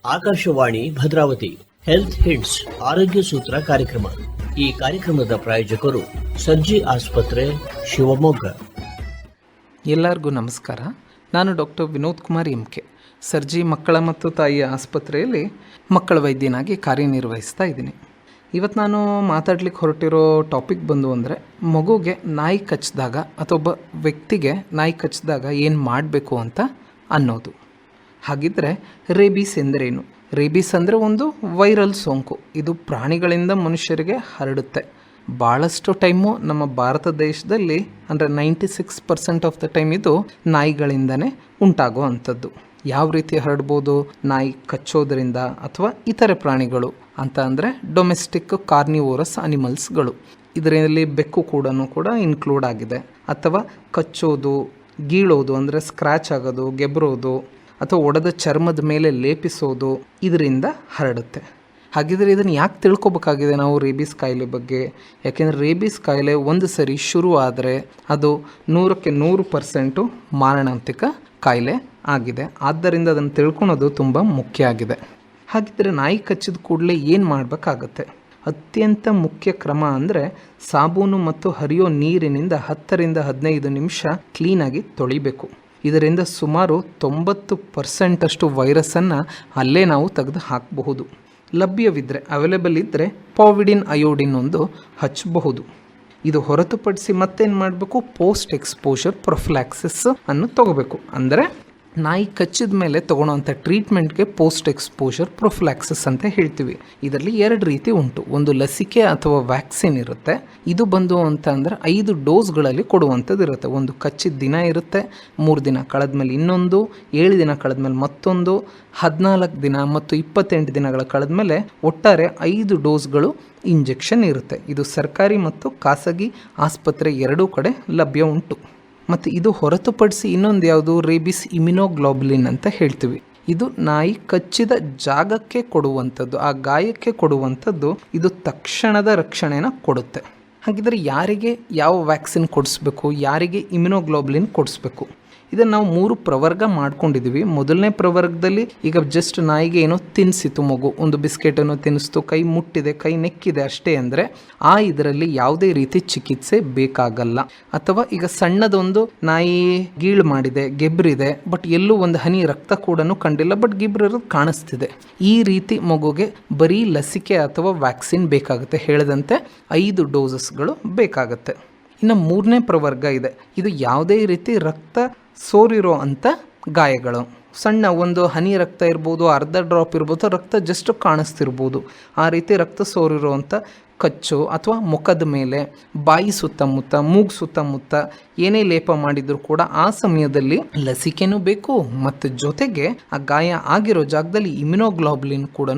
Akashvani Bhadravati health hints ಆರೋಗ್ಯ ಸೂತ್ರ ಕಾರ್ಯಕ್ರಮ. ಈ ಕಾರ್ಯಕ್ರಮದ ಪ್ರಾಯೋಜಕರು ಸರ್ಜಿ ಆಸ್ಪತ್ರೆ ಶಿವಮೊಗ್ಗ. ಎಲ್ಲರಿಗೂ ನಮಸ್ಕಾರ. ನಾನು ಡಾಕ್ಟರ್ ವಿನೋದ್ ಕುಮಾರ್ ಎಂ.ಕೆ. ಸರ್ಜಿ ಮಕ್ಕಳ ಮತ್ತು ತಾಯಿಯ ಆಸ್ಪತ್ರೆಯಲ್ಲಿ ಮಕ್ಕಳ ವೈದ್ಯನಾಗಿ ಕಾರ್ಯನಿರ್ವಹಿಸ್ತಾ ಇದ್ದೀನಿ. ಇವತ್ತು ನಾನು ಮಾತಾಡ್ಲಿಕ್ಕೆ ಹೊರಟಿರೋ ಟಾಪಿಕ್ ಬಂದು ಅಂದರೆ ಮಗುಗೆ ನಾಯಿ ಕಚ್ಚಿದಾಗ ಅಥವಾ ಒಬ್ಬ ವ್ಯಕ್ತಿಗೆ ನಾಯಿ ಕಚ್ಚಿದಾಗ ಏನು ಮಾಡಬೇಕು ಅಂತ ಅನ್ನೋದು. ಹಾಗಿದ್ದರೆ ರೇಬೀಸ್ ಎಂದರೇನು? ರೇಬೀಸ್ ಅಂದರೆ ಒಂದು ವೈರಲ್ ಸೋಂಕು. ಇದು ಪ್ರಾಣಿಗಳಿಂದ ಮನುಷ್ಯರಿಗೆ ಹರಡುತ್ತೆ. ಭಾಳಷ್ಟು ಟೈಮು ನಮ್ಮ ಭಾರತ ದೇಶದಲ್ಲಿ ಅಂದರೆ 96% ಆಫ್ ದ ಟೈಮ್ ಇದು ನಾಯಿಗಳಿಂದನೇ ಉಂಟಾಗೋ ಅಂಥದ್ದು. ಯಾವ ರೀತಿ ಹರಡ್ಬೋದು? ನಾಯಿ ಕಚ್ಚೋದ್ರಿಂದ ಅಥವಾ ಇತರೆ ಪ್ರಾಣಿಗಳು ಅಂತ ಅಂದರೆ ಡೊಮೆಸ್ಟಿಕ್ ಕಾರ್ನಿವೋರಸ್ ಅನಿಮಲ್ಸ್ಗಳು. ಇದರಲ್ಲಿ ಬೆಕ್ಕು ಕೂಡ ಇನ್ಕ್ಲೂಡ್ ಆಗಿದೆ. ಅಥವಾ ಕಚ್ಚೋದು, ಗೀಳೋದು ಅಂದರೆ ಸ್ಕ್ರ್ಯಾಚ್ ಆಗೋದು, ಗೆಬ್ರೋದು ಅಥವಾ ಒಡೆದ ಚರ್ಮದ ಮೇಲೆ ಲೇಪಿಸೋದು, ಇದರಿಂದ ಹರಡುತ್ತೆ. ಹಾಗಿದ್ರೆ ಇದನ್ನು ಯಾಕೆ ತಿಳ್ಕೊಬೇಕಾಗಿದೆ ನಾವು ರೇಬೀಸ್ ಕಾಯಿಲೆ ಬಗ್ಗೆ? ಯಾಕೆಂದರೆ ರೇಬೀಸ್ ಕಾಯಿಲೆ ಒಂದು ಸರಿ ಶುರು ಆದರೆ ಅದು 100% ಮಾರಣಾಂತಿಕ ಕಾಯಿಲೆ ಆಗಿದೆ. ಆದ್ದರಿಂದ ಅದನ್ನು ತಿಳ್ಕೊಳೋದು ತುಂಬ ಮುಖ್ಯ ಆಗಿದೆ. ಹಾಗಿದ್ದರೆ ನಾಯಿ ಕಚ್ಚಿದ ಕೂಡಲೇ ಏನು ಮಾಡಬೇಕಾಗತ್ತೆ? ಅತ್ಯಂತ ಮುಖ್ಯ ಕ್ರಮ ಅಂದರೆ ಸಾಬೂನು ಮತ್ತು ಹರಿಯೋ ನೀರಿನಿಂದ 10ರಿಂದ 15 ನಿಮಿಷ ಕ್ಲೀನಾಗಿ ತೊಳಿಬೇಕು. ಇದರಿಂದ ಸುಮಾರು 90% ವೈರಸ್ಸನ್ನು ಅಲ್ಲೇ ನಾವು ತೆಗೆದು ಹಾಕಬಹುದು. ಲಭ್ಯವಿದ್ದರೆ, ಅವೈಲೇಬಲ್ ಇದ್ದರೆ ಪಾವಿಡಿನ್ ಅಯೋಡಿನ್ ಒಂದು ಹಚ್ಚಬಹುದು. ಇದು ಹೊರತುಪಡಿಸಿ ಮತ್ತೇನು ಮಾಡಬೇಕು? ಪೋಸ್ಟ್ ಎಕ್ಸ್ಪೋಜರ್ ಪ್ರೊಫಿಲಾಕ್ಸಿಸ್ ಅನ್ನು ತಗೋಬೇಕು. ಅಂದರೆ ನಾಯಿ ಕಚ್ಚಿದ ಮೇಲೆ ತೊಗೊಳೋವಂಥ ಟ್ರೀಟ್ಮೆಂಟ್ಗೆ ಪೋಸ್ಟ್ ಎಕ್ಸ್ಪೋಜರ್ ಪ್ರೊಫಿಲಾಕ್ಸಿಸ್ ಅಂತ ಹೇಳ್ತೀವಿ. ಇದರಲ್ಲಿ 2 ರೀತಿ ಉಂಟು. ಒಂದು ಲಸಿಕೆ ಅಥವಾ ವ್ಯಾಕ್ಸಿನ್ ಇರುತ್ತೆ. ಇದು ಬಂದು ಅಂತ ಅಂದರೆ 5 ಡೋಸ್ಗಳಲ್ಲಿ ಕೊಡುವಂಥದ್ದು ಇರುತ್ತೆ. ಒಂದು ಕಚ್ಚಿದ ದಿನ ಇರುತ್ತೆ, 3 ದಿನ ಕಳೆದ್ಮೇಲೆ ಇನ್ನೊಂದು, 7 ದಿನ ಕಳೆದ್ಮೇಲೆ ಮತ್ತೊಂದು, 14 ದಿನ ಮತ್ತು 28 ದಿನಗಳ ಕಳೆದ್ಮೇಲೆ ಒಟ್ಟಾರೆ 5 ಡೋಸ್ಗಳು ಇಂಜೆಕ್ಷನ್ ಇರುತ್ತೆ. ಇದು ಸರ್ಕಾರಿ ಮತ್ತು ಖಾಸಗಿ ಆಸ್ಪತ್ರೆ ಎರಡೂ ಕಡೆ ಲಭ್ಯ ಉಂಟು. ಮತ್ತು ಇದು ಹೊರತುಪಡಿಸಿ ಇನ್ನೊಂದು ಯಾವುದು? ರೇಬಿಸ್ ಇಮ್ಯುನೋಗ್ಲೋಬುಲಿನ್ ಅಂತ ಹೇಳ್ತೀವಿ. ಇದು ನಾಯಿ ಕಚ್ಚಿದ ಜಾಗಕ್ಕೆ ಕೊಡುವಂಥದ್ದು, ಆ ಗಾಯಕ್ಕೆ ಕೊಡುವಂಥದ್ದು. ಇದು ತಕ್ಷಣದ ರಕ್ಷಣೆನ ಕೊಡುತ್ತೆ. ಹಾಗಿದ್ರೆ ಯಾರಿಗೆ ಯಾವ ವ್ಯಾಕ್ಸಿನ್ ಕೊಡಿಸ್ಬೇಕು, ಯಾರಿಗೆ ಇಮ್ಯುನೋಗ್ಲೋಬುಲಿನ್ ಕೊಡಿಸ್ಬೇಕು? ಇದನ್ನು ನಾವು 3 ಪ್ರವರ್ಗ ಮಾಡ್ಕೊಂಡಿದ್ದೀವಿ. ಮೊದಲನೇ ಪ್ರವರ್ಗದಲ್ಲಿ ಈಗ ಜಸ್ಟ್ ನಾಯಿಗೆ ಏನೋ ತಿನ್ನಿಸಿತು ಮಗು, ಒಂದು ಬಿಸ್ಕೆಟನ್ನು ತಿನ್ನಿಸ್ತು, ಕೈ ಮುಟ್ಟಿದೆ, ಕೈ ನೆಕ್ಕಿದೆ ಅಷ್ಟೇ ಅಂದರೆ ಇದರಲ್ಲಿ ಯಾವುದೇ ರೀತಿ ಚಿಕಿತ್ಸೆ ಬೇಕಾಗಲ್ಲ. ಅಥವಾ ಈಗ ಸಣ್ಣದೊಂದು ನಾಯಿ ಗೀಳು ಮಾಡಿದೆ, ಗೆಬ್ರಿದೆ, ಬಟ್ ಎಲ್ಲೂ ಒಂದು ಹನಿ ರಕ್ತ ಕೂಡ ಕಂಡಿಲ್ಲ, ಬಟ್ ಗಿಬ್ರಿರೋದು ಕಾಣಿಸ್ತಿದೆ. ಈ ರೀತಿ ಮಗುಗೆ ಬರೀ ಲಸಿಕೆ ಅಥವಾ ವ್ಯಾಕ್ಸಿನ್ ಬೇಕಾಗುತ್ತೆ. ಹೇಳಿದಂತೆ 5 ಡೋಸಸ್ಗಳು ಬೇಕಾಗುತ್ತೆ. ಇನ್ನು 3ನೇ ಪ್ರವರ್ಗ ಇದೆ. ಇದು ಯಾವುದೇ ರೀತಿ ರಕ್ತ ಸೋರಿರೋ ಅಂಥ ಗಾಯಗಳು, ಸಣ್ಣ ಒಂದು ಹನಿ ರಕ್ತ ಇರ್ಬೋದು, ಅರ್ಧ ಡ್ರಾಪ್ ಇರ್ಬೋದು, ರಕ್ತ ಜಸ್ಟ್ ಕಾಣಿಸ್ತಿರ್ಬೋದು. ಆ ರೀತಿ ರಕ್ತ ಸೋರಿರೋವಂಥ ಕಚ್ಚು ಅಥವಾ ಮುಖದ ಮೇಲೆ, ಬಾಯಿ ಸುತ್ತಮುತ್ತ, ಮೂಗು ಸುತ್ತಮುತ್ತ ಏನೇ ಲೇಪ ಮಾಡಿದರೂ ಕೂಡ ಆ ಸಮಯದಲ್ಲಿ ಲಸಿಕೆನೂ ಬೇಕು ಮತ್ತು ಜೊತೆಗೆ ಆ ಗಾಯ ಆಗಿರೋ ಜಾಗದಲ್ಲಿ ಇಮ್ಯುನೋಗ್ಲೋಬುಲಿನ್ ಕೂಡ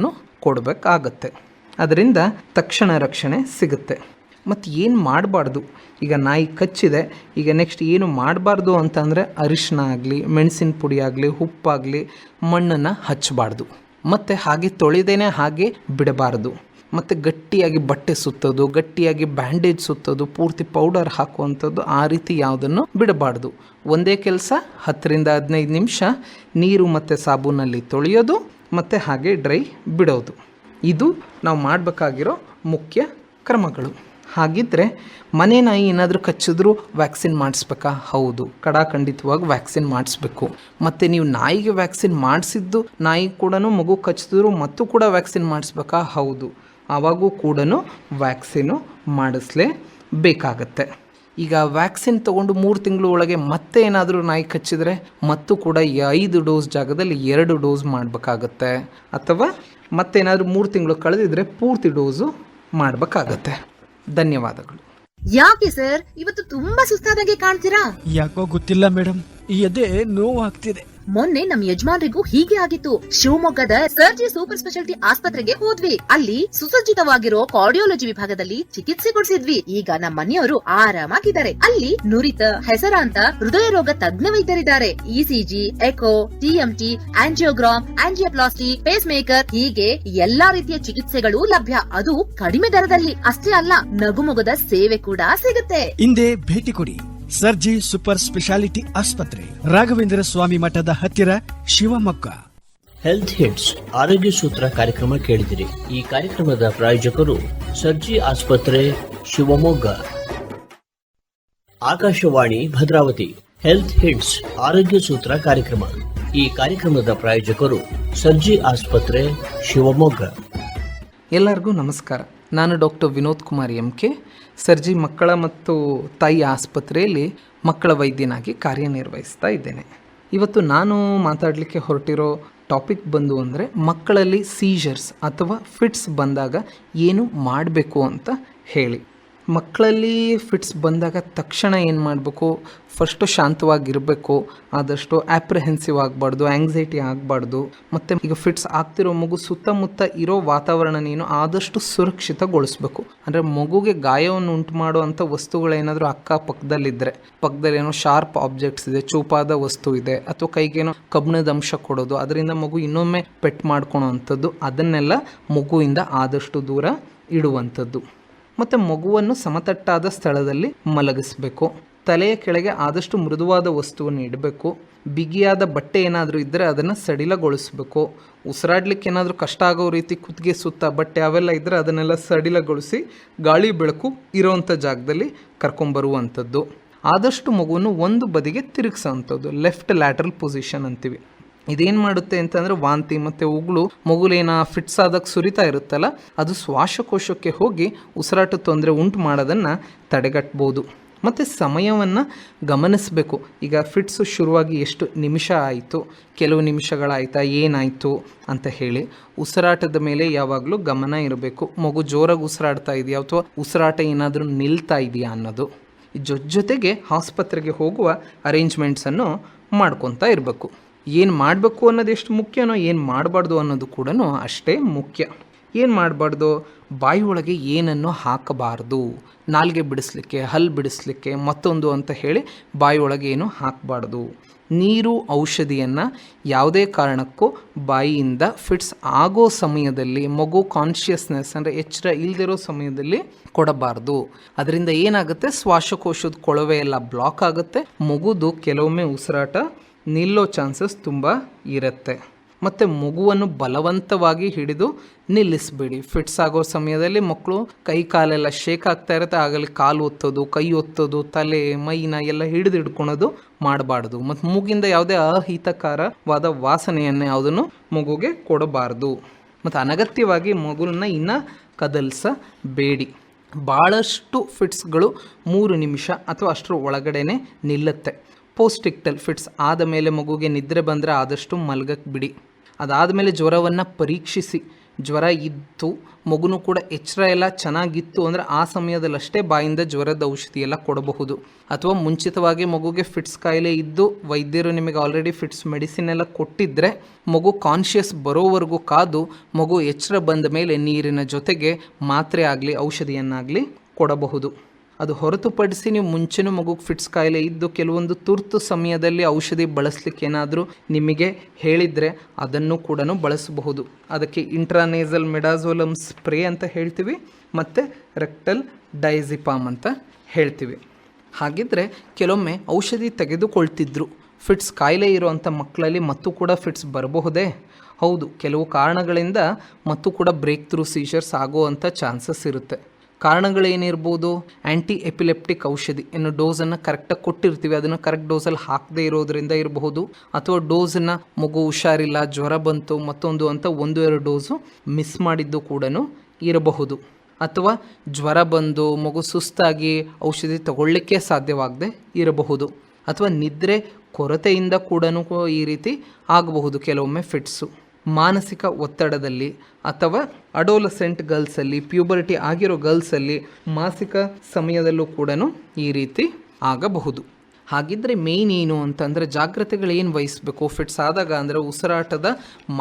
ಕೊಡಬೇಕಾಗತ್ತೆ. ಅದರಿಂದ ತಕ್ಷಣ ರಕ್ಷಣೆ ಸಿಗುತ್ತೆ. ಮತ್ತು ಏನು ಮಾಡಬಾರ್ದು? ಈಗ ನಾಯಿ ಕಚ್ಚಿದೆ, ಈಗ ನೆಕ್ಸ್ಟ್ ಏನು ಮಾಡಬಾರ್ದು ಅಂತಂದರೆ ಅರಿಶಿನ ಆಗಲಿ, ಮೆಣಸಿನ ಪುಡಿ ಆಗಲಿ, ಉಪ್ಪಾಗಲಿ, ಮಣ್ಣನ್ನು ಹಚ್ಚಬಾರ್ದು. ಮತ್ತು ಹಾಗೆ ತೊಳೆದೇನೆ ಹಾಗೆ ಬಿಡಬಾರ್ದು. ಮತ್ತು ಗಟ್ಟಿಯಾಗಿ ಬಟ್ಟೆ ಸುತ್ತೋದು, ಗಟ್ಟಿಯಾಗಿ ಬ್ಯಾಂಡೇಜ್ ಸುತ್ತೋದು, ಪೂರ್ತಿ ಪೌಡರ್ ಹಾಕುವಂಥದ್ದು, ಆ ರೀತಿ ಯಾವುದನ್ನು ಬಿಡಬಾರ್ದು. ಒಂದೇ ಕೆಲಸ 10ರಿಂದ 15 ನಿಮಿಷ ನೀರು ಮತ್ತು ಸಾಬೂನಲ್ಲಿ ತೊಳೆಯೋದು ಮತ್ತು ಹಾಗೆ ಡ್ರೈ ಬಿಡೋದು. ಇದು ನಾವು ಮಾಡಬೇಕಾಗಿರೋ ಮುಖ್ಯ ಕ್ರಮಗಳು. ಹಾಗಿದ್ದರೆ ಮನೆ ನಾಯಿ ಏನಾದರೂ ಕಚ್ಚಿದ್ರೂ ವ್ಯಾಕ್ಸಿನ್ ಮಾಡಿಸ್ಬೇಕಾ? ಹೌದು, ಖಂಡಿತವಾಗಿ ವ್ಯಾಕ್ಸಿನ್ ಮಾಡಿಸ್ಬೇಕು. ಮತ್ತು ನೀವು ನಾಯಿಗೆ ವ್ಯಾಕ್ಸಿನ್ ಮಾಡಿಸಿದ್ದು ನಾಯಿ ಕೂಡ ಮಗು ಕಚ್ಚಿದ್ರು ಮತ್ತು ಕೂಡ ವ್ಯಾಕ್ಸಿನ್ ಮಾಡಿಸ್ಬೇಕಾ? ಹೌದು, ಆವಾಗೂ ಕೂಡ ವ್ಯಾಕ್ಸಿನು ಮಾಡಿಸ್ಲೇಬೇಕಾಗತ್ತೆ. ಈಗ ವ್ಯಾಕ್ಸಿನ್ ತೊಗೊಂಡು 3 ತಿಂಗಳ ಒಳಗೆ ಮತ್ತೆ ಏನಾದರೂ ನಾಯಿ ಕಚ್ಚಿದರೆ ಮತ್ತು ಕೂಡ 5 ಡೋಸ್ ಜಾಗದಲ್ಲಿ 2 ಡೋಸ್ ಮಾಡಬೇಕಾಗತ್ತೆ. ಅಥವಾ ಮತ್ತೇನಾದರೂ 3 ತಿಂಗಳು ಕಳೆದಿದ್ರೆ ಪೂರ್ತಿ ಡೋಸು ಮಾಡಬೇಕಾಗತ್ತೆ. ಧನ್ಯವಾದಗಳು. ಯಾಕೆ ಸರ್ ಇವತ್ತು ತುಂಬಾ ಸುಸ್ತಾದಾಗೆ ಕಾಣ್ತೀರಾ? ಯಾಕೋ ಗೊತ್ತಿಲ್ಲ ಮೇಡಮ್, ಈ ಎದೆ ನೋವು ಆಗ್ತಿದೆ. ಮೊನ್ನೆ ನಮ್ ಯಜಮಾನ್ರಿಗೂ ಹೀಗೆ ಆಗಿತ್ತು. ಶಿವಮೊಗ್ಗದ ಸರ್ಜಿ ಸೂಪರ್ ಸ್ಪೆಷಾಲಿಟಿ ಆಸ್ಪತ್ರೆಗೆ ಹೋದ್ವಿ. ಅಲ್ಲಿ ಸುಸಜ್ಜಿತವಾಗಿರೋ ಕಾರ್ಡಿಯಾಲಜಿ ವಿಭಾಗದಲ್ಲಿ ಚಿಕಿತ್ಸೆ ಕೊಡಿಸಿದ್ವಿ. ಈಗ ನಮ್ಮ ಮನೆಯವರು ಆರಾಮಾಗಿದ್ದಾರೆ. ಅಲ್ಲಿ ನುರಿತ ಹೆಸರಾಂತ ಹೃದಯ ರೋಗ ತಜ್ಞ ವೈದ್ಯರಿದ್ದಾರೆ. ECG, echo, TMT, angiogram, angioplasty, pacemaker ಹೀಗೆ ಎಲ್ಲಾ ರೀತಿಯ ಚಿಕಿತ್ಸೆಗಳು ಲಭ್ಯ. ಅದು ಕಡಿಮೆ ದರದಲ್ಲಿ. ಅಷ್ಟೇ ಅಲ್ಲ, ನಗುಮೊಗದ ಸೇವೆ ಕೂಡ ಸಿಗುತ್ತೆ. ಹಿಂದೆ ಭೇಟಿ ಕೊಡಿ. ಸರ್ಜಿ ಸೂಪರ್ ಸ್ಪೆಷಾಲಿಟಿ ಆಸ್ಪತ್ರೆ, ರಾಘವೇಂದ್ರ ಸ್ವಾಮಿ ಮಠದ ಹತ್ತಿರ, ಶಿವಮೊಗ್ಗ. ಹೆಲ್ತ್ ಹಿಟ್ಸ್ ಆರೋಗ್ಯ ಸೂತ್ರ ಕಾರ್ಯಕ್ರಮ ಕೇಳಿದಿರಿ. ಈ ಕಾರ್ಯಕ್ರಮದ ಪ್ರಾಯೋಜಕರು ಸರ್ಜಿ ಆಸ್ಪತ್ರೆ ಶಿವಮೊಗ್ಗ. ಆಕಾಶವಾಣಿ ಭದ್ರಾವತಿ. ಹೆಲ್ತ್ ಹಿಟ್ಸ್ ಆರೋಗ್ಯ ಸೂತ್ರ ಕಾರ್ಯಕ್ರಮ. ಈ ಕಾರ್ಯಕ್ರಮದ ಪ್ರಾಯೋಜಕರು ಸರ್ಜಿ ಆಸ್ಪತ್ರೆ ಶಿವಮೊಗ್ಗ. ಎಲ್ಲರಿಗೂ ನಮಸ್ಕಾರ. ನಾನು ಡಾಕ್ಟರ್ ವಿನೋದ್ ಕುಮಾರ್ MK, ಸರ್ಜಿ ಮಕ್ಕಳ ಮತ್ತು ತಾಯಿ ಆಸ್ಪತ್ರೆಯಲ್ಲಿ ಮಕ್ಕಳ ವೈದ್ಯನಾಗಿ ಕಾರ್ಯನಿರ್ವಹಿಸ್ತಾ ಇದ್ದೇನೆ. ಇವತ್ತು ನಾನು ಮಾತಾಡಲಿಕ್ಕೆ ಹೊರಟಿರೋ ಟಾಪಿಕ್ ಬಂದು ಅಂದರೆ ಮಕ್ಕಳಲ್ಲಿ ಸೀಜರ್ಸ್ ಅಥವಾ ಫಿಟ್ಸ್ ಬಂದಾಗ ಏನು ಮಾಡಬೇಕು ಅಂತ ಹೇಳಿ. ಮಕ್ಕಳಲ್ಲಿ ಫಿಟ್ಸ್ ಬಂದಾಗ ತಕ್ಷಣ ಏನು ಮಾಡಬೇಕು? ಫಸ್ಟು ಶಾಂತವಾಗಿರಬೇಕು, ಆದಷ್ಟು ಆ್ಯಪ್ರಿಹೆನ್ಸಿವ್ ಆಗಬಾರ್ದು, ಆ್ಯಂಗ್ಸೈಟಿ ಆಗಬಾರ್ದು. ಮತ್ತು ಈಗ ಫಿಟ್ಸ್ ಆಗ್ತಿರೋ ಮಗು ಸುತ್ತಮುತ್ತ ಇರೋ ವಾತಾವರಣ ನೀನು ಆದಷ್ಟು ಸುರಕ್ಷಿತಗೊಳಿಸ್ಬೇಕು. ಅಂದರೆ ಮಗುಗೆ ಗಾಯವನ್ನು ಉಂಟು ಮಾಡುವಂಥ ವಸ್ತುಗಳೇನಾದರೂ ಅಕ್ಕಪಕ್ಕದಲ್ಲಿದ್ದರೆ, ಪಕ್ಕದಲ್ಲಿ ಏನೋ ಶಾರ್ಪ್ ಆಬ್ಜೆಕ್ಟ್ಸ್ ಇದೆ, ಚೂಪಾದ ವಸ್ತು ಇದೆ, ಅಥವಾ ಕೈಗೇನೋ ಕಬ್ಬಿಣದ ಅಂಶ ಕೊಡೋದು, ಅದರಿಂದ ಮಗು ಇನ್ನೊಮ್ಮೆ ಪೆಟ್ ಮಾಡ್ಕೊಳೋ ಅಂಥದ್ದು, ಅದನ್ನೆಲ್ಲ ಮಗುವಿಂದ ಆದಷ್ಟು ದೂರ ಇಡುವಂಥದ್ದು. ಮತ್ತು ಮಗುವನ್ನು ಸಮತಟ್ಟಾದ ಸ್ಥಳದಲ್ಲಿ ಮಲಗಿಸ್ಬೇಕು. ತಲೆಯ ಕೆಳಗೆ ಆದಷ್ಟು ಮೃದುವಾದ ವಸ್ತುವನ್ನು ಇಡಬೇಕು. ಬಿಗಿಯಾದ ಬಟ್ಟೆ ಏನಾದರೂ ಇದ್ದರೆ ಅದನ್ನು ಸಡಿಲಗೊಳಿಸ್ಬೇಕು. ಉಸಿರಾಡ್ಲಿಕ್ಕೆ ಏನಾದರೂ ಕಷ್ಟ ಆಗೋ ರೀತಿ ಕುತ್ತಿಗೆ ಸುತ್ತ ಬಟ್ಟೆ ಅವೆಲ್ಲ ಇದ್ದರೆ ಅದನ್ನೆಲ್ಲ ಸಡಿಲಗೊಳಿಸಿ ಗಾಳಿ ಬೆಳಕು ಇರೋವಂಥ ಜಾಗದಲ್ಲಿ ಕರ್ಕೊಂಬರುವಂಥದ್ದು. ಆದಷ್ಟು ಮಗುವನ್ನು ಒಂದು ಬದಿಗೆ ತಿರುಗಿಸೋವಂಥದ್ದು, ಲೆಫ್ಟ್ ಲ್ಯಾಟ್ರಲ್ ಪೊಸಿಷನ್ ಅಂತೀವಿ. ಇದೇನು ಮಾಡುತ್ತೆ ಅಂತಂದರೆ ವಾಂತಿ ಮತ್ತು ಉಗುಳು ಮಗುಲೇನ ಫಿಟ್ಸ್ ಆದಾಗ ಸುರಿತಾ ಇರುತ್ತಲ್ಲ, ಅದು ಶ್ವಾಸಕೋಶಕ್ಕೆ ಹೋಗಿ ಉಸಿರಾಟ ತೊಂದರೆ ಉಂಟು ಮಾಡೋದನ್ನು ತಡೆಗಟ್ಬೋದು. ಮತ್ತು ಸಮಯವನ್ನು ಗಮನಿಸಬೇಕು. ಈಗ ಫಿಟ್ಸು ಶುರುವಾಗಿ ಎಷ್ಟು ನಿಮಿಷ ಆಯಿತು, ಕೆಲವು ನಿಮಿಷಗಳಾಯಿತಾ, ಏನಾಯಿತು ಅಂತ ಹೇಳಿ ಉಸಿರಾಟದ ಮೇಲೆ ಯಾವಾಗಲೂ ಗಮನ ಇರಬೇಕು. ಮಗು ಜೋರಾಗಿ ಉಸಿರಾಡ್ತಾ ಇದೆಯಾ ಅಥವಾ ಉಸಿರಾಟ ಏನಾದರೂ ನಿಲ್ತಾ ಇದೆಯಾ ಅನ್ನೋದು. ಜೊತೆಗೆ ಆಸ್ಪತ್ರೆಗೆ ಹೋಗುವ ಅರೇಂಜ್ಮೆಂಟ್ಸನ್ನು ಮಾಡ್ಕೊತಾ ಇರಬೇಕು. ಏನು ಮಾಡಬೇಕು ಅನ್ನೋದು ಎಷ್ಟು ಮುಖ್ಯನೋ ಏನು ಮಾಡಬಾರ್ದು ಅನ್ನೋದು ಕೂಡ ಅಷ್ಟೇ ಮುಖ್ಯ. ಏನು ಮಾಡಬಾರ್ದು? ಬಾಯಿ ಒಳಗೆ ಏನನ್ನು ಹಾಕಬಾರ್ದು. ನಾಲಿಗೆ ಬಿಡಿಸ್ಲಿಕ್ಕೆ, ಹಲ್ಲು ಬಿಡಿಸ್ಲಿಕ್ಕೆ, ಮತ್ತೊಂದು ಅಂತ ಹೇಳಿ ಬಾಯಿ ಒಳಗೆ ಏನು ಹಾಕಬಾರ್ದು. ನೀರು, ಔಷಧಿಯನ್ನು ಯಾವುದೇ ಕಾರಣಕ್ಕೂ ಬಾಯಿಯಿಂದ ಫಿಟ್ಸ್ ಆಗೋ ಸಮಯದಲ್ಲಿ, ಮಗು ಕಾನ್ಷಿಯಸ್ನೆಸ್ ಅಂದರೆ ಎಚ್ಚರ ಇಲ್ಲದಿರೋ ಸಮಯದಲ್ಲಿ ಕೊಡಬಾರ್ದು. ಅದರಿಂದ ಏನಾಗುತ್ತೆ? ಶ್ವಾಸಕೋಶದ ಕೊಳವೆ ಎಲ್ಲ ಬ್ಲಾಕ್ ಆಗುತ್ತೆ. ಮಗುದು ಕೆಲವೊಮ್ಮೆ ಉಸಿರಾಟ ನಿಲ್ಲೋ ಚಾನ್ಸಸ್ ತುಂಬ ಇರುತ್ತೆ. ಮತ್ತು ಮಗುವನ್ನು ಬಲವಂತವಾಗಿ ಹಿಡಿದು ನಿಲ್ಲಿಸಬೇಡಿ. ಫಿಟ್ಸ್ ಆಗೋ ಸಮಯದಲ್ಲಿ ಮಕ್ಕಳು ಕೈ ಕಾಲೆಲ್ಲ ಶೇಕ್ ಆಗ್ತಾ ಇರುತ್ತೆ, ಆಗಲಿ ಕಾಲು ಒತ್ತೋದು, ಕೈ ಒತ್ತೋದು, ತಲೆ ಮೈನ ಎಲ್ಲ ಹಿಡಿದು ಹಿಡ್ಕೊಳೋದು ಮಾಡಬಾರ್ದು. ಮತ್ತು ಮೂಗಿಂದ ಯಾವುದೇ ಅಹಿತಕರವಾದ ವಾಸನೆಯನ್ನು ಯಾವುದನ್ನು ಮಗುಗೆ ಕೊಡಬಾರ್ದು. ಮತ್ತು ಅನಗತ್ಯವಾಗಿ ಮಗುವನ್ನು ಇನ್ನೂ ಕದಲಿಸಬೇಡಿ. ಭಾಳಷ್ಟು ಫಿಟ್ಸ್ಗಳು 3 ನಿಮಿಷ ಅಥವಾ ಅಷ್ಟರ ಒಳಗಡೆನೆ ನಿಲ್ಲುತ್ತೆ. ಪೋಸ್ಟಿಕ್ಟಲ್ ಫಿಟ್ಸ್ ಆದ ಮೇಲೆ ಮಗುಗೆ ನಿದ್ರೆ ಬಂದರೆ ಆದಷ್ಟು ಮಲಗಕ್ಕೆ ಬಿಡಿ. ಅದಾದಮೇಲೆ ಜ್ವರವನ್ನು ಪರೀಕ್ಷಿಸಿ. ಜ್ವರ ಇತ್ತು, ಮಗುನೂ ಕೂಡ ಎಚ್ಚರ ಎಲ್ಲ ಚೆನ್ನಾಗಿತ್ತು ಅಂದರೆ ಆ ಸಮಯದಲ್ಲಷ್ಟೇ ಬಾಯಿಂದ ಜ್ವರದ ಔಷಧಿ ಎಲ್ಲ ಕೊಡಬಹುದು. ಅಥವಾ ಮುಂಚಿತವಾಗಿ ಮಗುಗೆ ಫಿಟ್ಸ್ ಕಾಯಿಲೆ ಇದ್ದು ವೈದ್ಯರು ನಿಮಗೆ ಆಲ್ರೆಡಿ ಫಿಟ್ಸ್ ಮೆಡಿಸಿನ್ ಎಲ್ಲ ಕೊಟ್ಟಿದ್ದರೆ ಮಗು ಕಾನ್ಷಿಯಸ್ ಬರೋವರೆಗೂ ಕಾದು ಮಗು ಎಚ್ಚರ ಬಂದ ಮೇಲೆ ನೀರಿನ ಜೊತೆಗೆ ಮಾತ್ರೆ ಆಗಲಿ ಔಷಧಿಯನ್ನಾಗಲಿ ಕೊಡಬಹುದು. ಅದು ಹೊರತುಪಡಿಸಿ ನೀವು ಮುಂಚೆನೂ ಮಗುಗೆ ಫಿಟ್ಸ್ ಕಾಯಿಲೆ ಇದ್ದು ಕೆಲವೊಂದು ತುರ್ತು ಸಮಯದಲ್ಲಿ ಔಷಧಿ ಬಳಸಲಿಕ್ಕೆ ಏನಾದರೂ ನಿಮಗೆ ಹೇಳಿದರೆ ಅದನ್ನು ಕೂಡ ಬಳಸಬಹುದು. ಅದಕ್ಕೆ ಇಂಟ್ರಾನೇಸಲ್ ಮೆಡಾಜೋಲಮ್ ಸ್ಪ್ರೇ ಅಂತ ಹೇಳ್ತೀವಿ, ಮತ್ತು ರೆಕ್ಟಲ್ ಡೈಜಿಪಾಮ್ ಅಂತ ಹೇಳ್ತೀವಿ. ಹಾಗಿದ್ದರೆ ಕೆಲವೊಮ್ಮೆ ಔಷಧಿ ತೆಗೆದುಕೊಳ್ತಿದ್ರು ಫಿಟ್ಸ್ ಕಾಯಿಲೆ ಇರುವಂಥ ಮಕ್ಕಳಲ್ಲಿ ಮತ್ತು ಕೂಡ ಫಿಟ್ಸ್ ಬರಬಹುದೇ? ಹೌದು, ಕೆಲವು ಕಾರಣಗಳಿಂದ ಮತ್ತು ಕೂಡ ಬ್ರೇಕ್ ಥ್ರೂ ಸೀಜರ್ಸ್ ಆಗುವಂಥ ಚಾನ್ಸಸ್ ಇರುತ್ತೆ. ಕಾರಣಗಳೇನಿರ್ಬೋದು? ಆ್ಯಂಟಿ ಎಪಿಲೆಪ್ಟಿಕ್ ಔಷಧಿ ಇನ್ನು ಡೋಸನ್ನು ಕರೆಕ್ಟಾಗಿ ಕೊಟ್ಟಿರ್ತೀವಿ, ಅದನ್ನು ಕರೆಕ್ಟ್ ಡೋಸಲ್ಲಿ ಹಾಕದೇ ಇರೋದರಿಂದ ಇರಬಹುದು. ಅಥವಾ ಡೋಸನ್ನು ಮಗು ಹುಷಾರಿಲ್ಲ, ಜ್ವರ ಬಂತು, ಮತ್ತೊಂದು ಅಂತ 1-2 ಡೋಸು ಮಿಸ್ ಮಾಡಿದ್ದು ಕೂಡ ಇರಬಹುದು. ಅಥವಾ ಜ್ವರ ಬಂದು ಮಗು ಸುಸ್ತಾಗಿ ಔಷಧಿ ತಗೊಳ್ಳಿಕ್ಕೆ ಸಾಧ್ಯವಾಗದೆ ಇರಬಹುದು. ಅಥವಾ ನಿದ್ರೆ ಕೊರತೆಯಿಂದ ಕೂಡ ಈ ರೀತಿ ಆಗಬಹುದು ಕೆಲವೊಮ್ಮೆ ಫಿಟ್ಸು. ಮಾನಸಿಕ ಒತ್ತಡದಲ್ಲಿ ಅಥವಾ ಅಡೋಲಸೆಂಟ್ ಗರ್ಲ್ಸಲ್ಲಿ, ಪ್ಯೂಬರ್ಟಿ ಆಗಿರೋ ಗರ್ಲ್ಸಲ್ಲಿ ಮಾಸಿಕ ಸಮಯದಲ್ಲೂ ಕೂಡ ಈ ರೀತಿ ಆಗಬಹುದು. ಹಾಗಿದ್ದರೆ ಮೇಯ್ನ್ ಏನು ಅಂತಂದರೆ ಜಾಗ್ರತೆಗಳೇನು ವಹಿಸಬೇಕು ಫಿಟ್ಸ್ ಆದಾಗ ಅಂದರೆ ಉಸಿರಾಟದ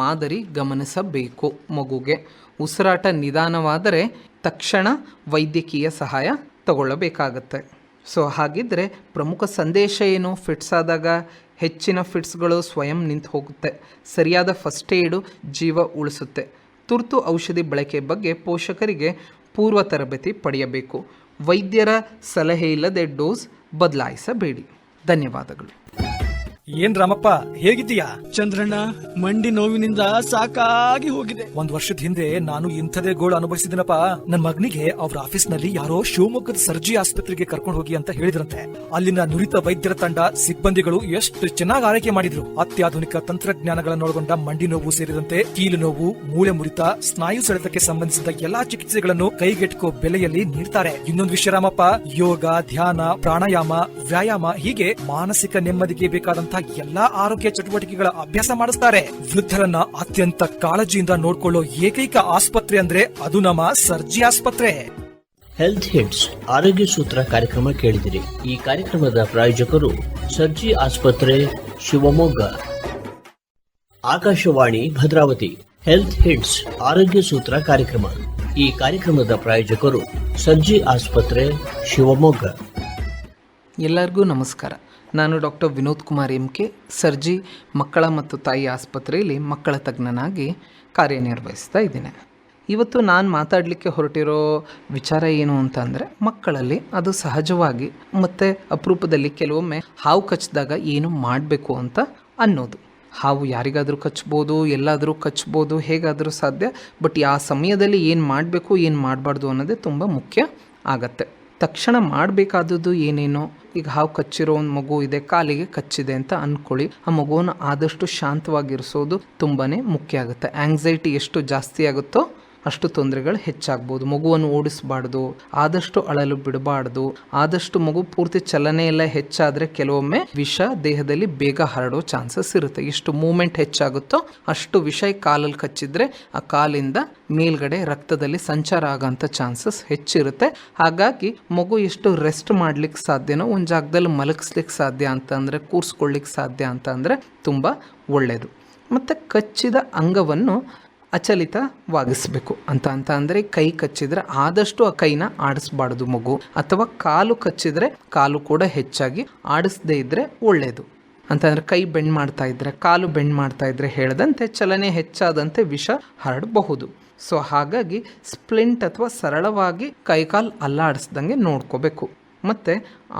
ಮಾದರಿ ಗಮನಿಸಬೇಕು. ಮಗುಗೆ ಉಸಿರಾಟ ನಿಧಾನವಾದರೆ ತಕ್ಷಣ ವೈದ್ಯಕೀಯ ಸಹಾಯ ತಗೊಳ್ಳಬೇಕಾಗತ್ತೆ. ಸೊ ಹಾಗಿದ್ದರೆ ಪ್ರಮುಖ ಸಂದೇಶ ಏನು? ಫಿಟ್ಸ್ ಆದಾಗ ಹೆಚ್ಚಿನ ಫಿಟ್ಸ್ಗಳು ಸ್ವಯಂ ನಿಂತು ಹೋಗುತ್ತೆ. ಸರಿಯಾದ ಫಸ್ಟ್ ಏಡು ಜೀವ ಉಳಿಸುತ್ತೆ. ತುರ್ತು ಔಷಧಿ ಬಳಕೆ ಬಗ್ಗೆ ಪೋಷಕರಿಗೆ ಪೂರ್ವ ತರಬೇತಿ ಪಡೆಯಬೇಕು. ವೈದ್ಯರ ಸಲಹೆ ಇಲ್ಲದೆ ಡೋಸ್ ಬದಲಾಯಿಸಬೇಡಿ. ಧನ್ಯವಾದಗಳು. ಏನ್ ರಾಮಪ್ಪ ಹೇಗಿದ್ದೀಯಾ? ಚಂದ್ರಣ್ಣ, ಮಂಡಿ ನೋವಿನಿಂದ ಸಾಕಾಗಿ ಹೋಗಿದೆ. ಒಂದ್ ವರ್ಷದ ಹಿಂದೆ ನಾನು ಇಂಥದೇ ಗೋಳು ಅನುಭವಿಸಿದಿನಪ್ಪ. ನನ್ ಮಗನಿಗೆ ಅವ್ರ ಆಫೀಸ್ ನಲ್ಲಿ ಯಾರೋ ಶಿವಮೊಗ್ಗದ ಸರ್ಜಿ ಆಸ್ಪತ್ರೆಗೆ ಕರ್ಕೊಂಡು ಹೋಗಿ ಅಂತ ಹೇಳಿದ್ರಂತೆ. ಅಲ್ಲಿನ ನುರಿತ ವೈದ್ಯರ ತಂಡ, ಸಿಬ್ಬಂದಿಗಳು ಎಷ್ಟು ಚೆನ್ನಾಗಿ ಆರೈಕೆ ಮಾಡಿದ್ರು. ಅತ್ಯಾಧುನಿಕ ತಂತ್ರಜ್ಞಾನಗಳನ್ನೊಳಗೊಂಡ ಮಂಡಿ ನೋವು ಸೇರಿದಂತೆ ಕೀಲು ನೋವು, ಮೂಳೆ ಮುರಿತ, ಸ್ನಾಯು ಸೆಳೆತಕ್ಕೆ ಸಂಬಂಧಿಸಿದ ಎಲ್ಲಾ ಚಿಕಿತ್ಸೆಗಳನ್ನು ಕೈಗೆಟುಕೋ ಬೆಲೆಯಲ್ಲಿ ನೀಡ್ತಾರೆ. ಇನ್ನೊಂದು ವಿಷಯ ರಾಮಪ್ಪ, ಯೋಗ, ಧ್ಯಾನ, ಪ್ರಾಣಾಯಾಮ, ವ್ಯಾಯಾಮ ಹೀಗೆ ಮಾನಸಿಕ ನೆಮ್ಮದಿಗೆ ಬೇಕಾದಂತಹ ಎಲ್ಲಾ ಆರೋಗ್ಯ ಚಟುವಟಿಕೆಗಳ ಅಭ್ಯಾಸ ಮಾಡಿಸ್ತಾರೆ. ವೃದ್ಧರನ್ನ ಅತ್ಯಂತ ಕಾಳಜಿಯಿಂದ ನೋಡ್ಕೊಳ್ಳೋ ಏಕೈಕ ಆಸ್ಪತ್ರೆ ಅಂದ್ರೆ ಅದು ನಮ್ಮ ಸರ್ಜಿ ಆಸ್ಪತ್ರೆ. ಹೆಲ್ತ್ ಹಿಟ್ಸ್ ಆರೋಗ್ಯ ಸೂತ್ರ ಕಾರ್ಯಕ್ರಮ ಕೇಳಿದಿರಿ. ಈ ಕಾರ್ಯಕ್ರಮದ ಪ್ರಾಯೋಜಕರು ಸರ್ಜಿ ಆಸ್ಪತ್ರೆ, ಶಿವಮೊಗ್ಗ. ಆಕಾಶವಾಣಿ ಭದ್ರಾವತಿ. ಹೆಲ್ತ್ ಹಿಟ್ಸ್ ಆರೋಗ್ಯ ಸೂತ್ರ ಕಾರ್ಯಕ್ರಮ. ಈ ಕಾರ್ಯಕ್ರಮದ ಪ್ರಾಯೋಜಕರು ಸರ್ಜಿ ಆಸ್ಪತ್ರೆ, ಶಿವಮೊಗ್ಗ. ಎಲ್ಲರಿಗೂ ನಮಸ್ಕಾರ. ನಾನು ಡಾಕ್ಟರ್ ವಿನೋದ್ ಕುಮಾರ್ MK, ಸರ್ಜಿ ಮಕ್ಕಳ ಮತ್ತು ತಾಯಿ ಆಸ್ಪತ್ರೆಯಲ್ಲಿ ಮಕ್ಕಳ ತಜ್ಞನಾಗಿ ಕಾರ್ಯನಿರ್ವಹಿಸ್ತಾ ಇದ್ದೀನಿ. ಇವತ್ತು ನಾನು ಮಾತಾಡಲಿಕ್ಕೆ ಹೊರಟಿರೋ ವಿಚಾರ ಏನು ಅಂತಂದರೆ, ಮಕ್ಕಳಲ್ಲಿ ಅದು ಸಹಜವಾಗಿ ಮತ್ತು ಅಪರೂಪದಲ್ಲಿ ಕೆಲವೊಮ್ಮೆ ಹಾವು ಕಚ್ಚಿದಾಗ ಏನು ಮಾಡಬೇಕು ಅಂತ ಅನ್ನೋದು. ಹಾವು ಯಾರಿಗಾದರೂ ಕಚ್ಬೋದು, ಎಲ್ಲಾದರೂ ಕಚ್ಬೋದು, ಹೇಗಾದರೂ ಸಾಧ್ಯ. ಬಟ್ ಆ ಸಮಯದಲ್ಲಿ ಏನು ಮಾಡಬೇಕು, ಏನು ಮಾಡಬಾರ್ದು ಅನ್ನೋದೇ ತುಂಬ ಮುಖ್ಯ ಆಗತ್ತೆ. ತಕ್ಷಣ ಮಾಡಬೇಕಾದದ್ದು ಏನೇನೋ, ಈಗ ಹಾವು ಕಚ್ಚಿರೋ ಒಂದು ಮಗು ಇದೆ, ಕಾಲಿಗೆ ಕಚ್ಚಿದೆ ಅಂತ ಅಂದ್ಕೊಳ್ಳಿ. ಆ ಮಗುವನ್ನು ಆದಷ್ಟು ಶಾಂತವಾಗಿರಿಸೋದು ತುಂಬಾ ಮುಖ್ಯ ಆಗುತ್ತೆ. ಆಂಗ್ಸೈಟಿ ಎಷ್ಟು ಜಾಸ್ತಿ ಆಗುತ್ತೋ ಅಷ್ಟು ತೊಂದರೆಗಳು ಹೆಚ್ಚಾಗ್ಬೋದು. ಮಗುವನ್ನು ಓಡಿಸಬಾರ್ದು, ಆದಷ್ಟು ಅಳಲು ಬಿಡಬಾರ್ದು. ಆದಷ್ಟು ಮಗು ಪೂರ್ತಿ ಚಲನೆ ಎಲ್ಲ ಹೆಚ್ಚಾದರೆ ಕೆಲವೊಮ್ಮೆ ವಿಷ ದೇಹದಲ್ಲಿ ಬೇಗ ಹರಡೋ ಚಾನ್ಸಸ್ ಇರುತ್ತೆ. ಎಷ್ಟು ಮೂಮೆಂಟ್ ಹೆಚ್ಚಾಗುತ್ತೋ ಅಷ್ಟು ವಿಷ ಕಾಲಲ್ಲಿ ಕಚ್ಚಿದ್ರೆ ಆ ಕಾಲಿಂದ ಮೇಲ್ಗಡೆ ರಕ್ತದಲ್ಲಿ ಸಂಚಾರ ಆಗೋಂಥ ಚಾನ್ಸಸ್ ಹೆಚ್ಚಿರುತ್ತೆ. ಹಾಗಾಗಿ ಮಗು ಎಷ್ಟು ರೆಸ್ಟ್ ಮಾಡ್ಲಿಕ್ಕೆ ಸಾಧ್ಯನೋ, ಒಂದು ಜಾಗದಲ್ಲಿ ಮಲಗಿಸ್ಲಿಕ್ಕೆ ಸಾಧ್ಯ ಅಂತಂದರೆ, ಕೂರಿಸ್ಕೊಳ್ಳಿಕ್ಕೆ ಸಾಧ್ಯ ಅಂತಂದರೆ ತುಂಬ ಒಳ್ಳೆಯದು. ಮತ್ತು ಕಚ್ಚಿದ ಅಂಗವನ್ನು ಅಚಲಿತವಾಗಿಸಬೇಕು ಅಂತ ಅಂದರೆ, ಕೈ ಕಚ್ಚಿದ್ರೆ ಆದಷ್ಟು ಆ ಕೈನ ಆಡಿಸ್ಬಾರ್ದು ಮಗು, ಅಥವಾ ಕಾಲು ಕಚ್ಚಿದ್ರೆ ಕಾಲು ಕೂಡ ಹೆಚ್ಚಾಗಿ ಆಡಿಸದೇ ಇದ್ದರೆ ಒಳ್ಳೆಯದು. ಅಂತಂದರೆ ಕೈ ಬೆಂಡ್ ಮಾಡ್ತಾ ಇದ್ದರೆ, ಕಾಲು ಬೆಂಡ್ ಮಾಡ್ತಾ ಇದ್ದರೆ ಹೇಳ್ದಂತೆ ಚಲನೆ ಹೆಚ್ಚಾದಂತೆ ವಿಷ ಹರಡಬಹುದು. ಸೊ ಹಾಗಾಗಿ ಸ್ಪ್ಲಿಂಟ್ ಅಥವಾ ಸರಳವಾಗಿ ಕೈಕಾಲು ಅಲ್ಲಾಡಿಸ್ದಂಗೆ ನೋಡ್ಕೋಬೇಕು. ಮತ್ತು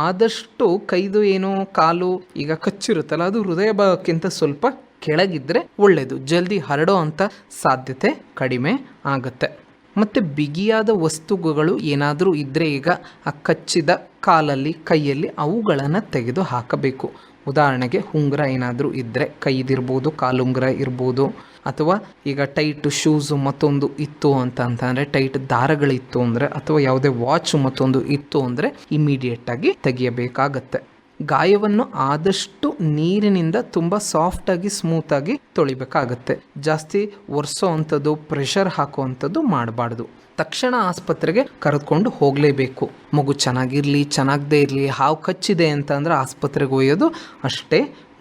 ಆದಷ್ಟು ಕೈದು ಏನು ಕಾಲು ಈಗ ಕಚ್ಚಿರುತ್ತಲ್ಲ, ಅದು ಹೃದಯ ಭಾಗಕ್ಕಿಂತ ಸ್ವಲ್ಪ ಕೆಳಗಿದ್ರೆ ಒಳ್ಳೆಯದು. ಜಲ್ದಿ ಹರಡೋ ಅಂಥ ಸಾಧ್ಯತೆ ಕಡಿಮೆ ಆಗುತ್ತೆ. ಮತ್ತು ಬಿಗಿಯಾದ ವಸ್ತುಗಳು ಏನಾದರೂ ಇದ್ದರೆ, ಈಗ ಆ ಕಚ್ಚಿದ ಕಾಲಲ್ಲಿ, ಕೈಯಲ್ಲಿ ಅವುಗಳನ್ನು ತೆಗೆದು ಹಾಕಬೇಕು. ಉದಾಹರಣೆಗೆ ಉಂಗುರ ಏನಾದರೂ ಇದ್ದರೆ, ಕೈದಿರ್ಬೋದು, ಕಾಲುಂಗುರ ಇರ್ಬೋದು, ಅಥವಾ ಈಗ ಟೈಟ್ ಶೂಸು ಮತ್ತೊಂದು ಇತ್ತು ಅಂತಂದರೆ, ಟೈಟ್ ದಾರಗಳಿತ್ತು ಅಂದರೆ, ಅಥವಾ ಯಾವುದೇ ವಾಚು ಮತ್ತೊಂದು ಇತ್ತು ಅಂದರೆ ಇಮಿಡಿಯೇಟಾಗಿ ತೆಗೆಯಬೇಕಾಗತ್ತೆ. ಗಾಯವನ್ನು ಆದಷ್ಟು ನೀರಿನಿಂದ ತುಂಬ ಸಾಫ್ಟಾಗಿ ಸ್ಮೂತಾಗಿ ತೊಳಿಬೇಕಾಗತ್ತೆ. ಜಾಸ್ತಿ ಒರೆಸೋ ಅಂಥದ್ದು, ಪ್ರೆಷರ್ ಹಾಕೋ ಅಂಥದ್ದು ಮಾಡಬಾರ್ದು. ತಕ್ಷಣ ಆಸ್ಪತ್ರೆಗೆ ಕರೆದುಕೊಂಡು ಹೋಗಲೇಬೇಕು. ಮಗು ಚೆನ್ನಾಗಿರಲಿ ಚೆನ್ನಾಗದೇ ಇರಲಿ, ಹಾವು ಕಚ್ಚಿದೆ ಅಂತಂದರೆ ಆಸ್ಪತ್ರೆಗೆ ಒಯ್ಯೋದು ಅಷ್ಟೇ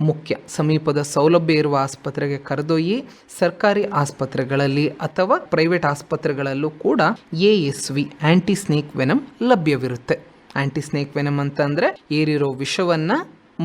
ಮುಖ್ಯ. ಸಮೀಪದ ಸೌಲಭ್ಯ ಇರುವ ಆಸ್ಪತ್ರೆಗೆ ಕರೆದೊಯ್ಯಿ. ಸರ್ಕಾರಿ ಆಸ್ಪತ್ರೆಗಳಲ್ಲಿ ಅಥವಾ ಪ್ರೈವೇಟ್ ಆಸ್ಪತ್ರೆಗಳಲ್ಲೂ ಕೂಡ ASV ಆ್ಯಂಟಿ ಸ್ನೇಕ್ ವೆನಮ್ ಲಭ್ಯವಿರುತ್ತೆ. ಆ್ಯಂಟಿ ಸ್ನೇಕ್ ವೆನಮ್ ಅಂತಂದರೆ ಏರಿರೋ ವಿಷವನ್ನು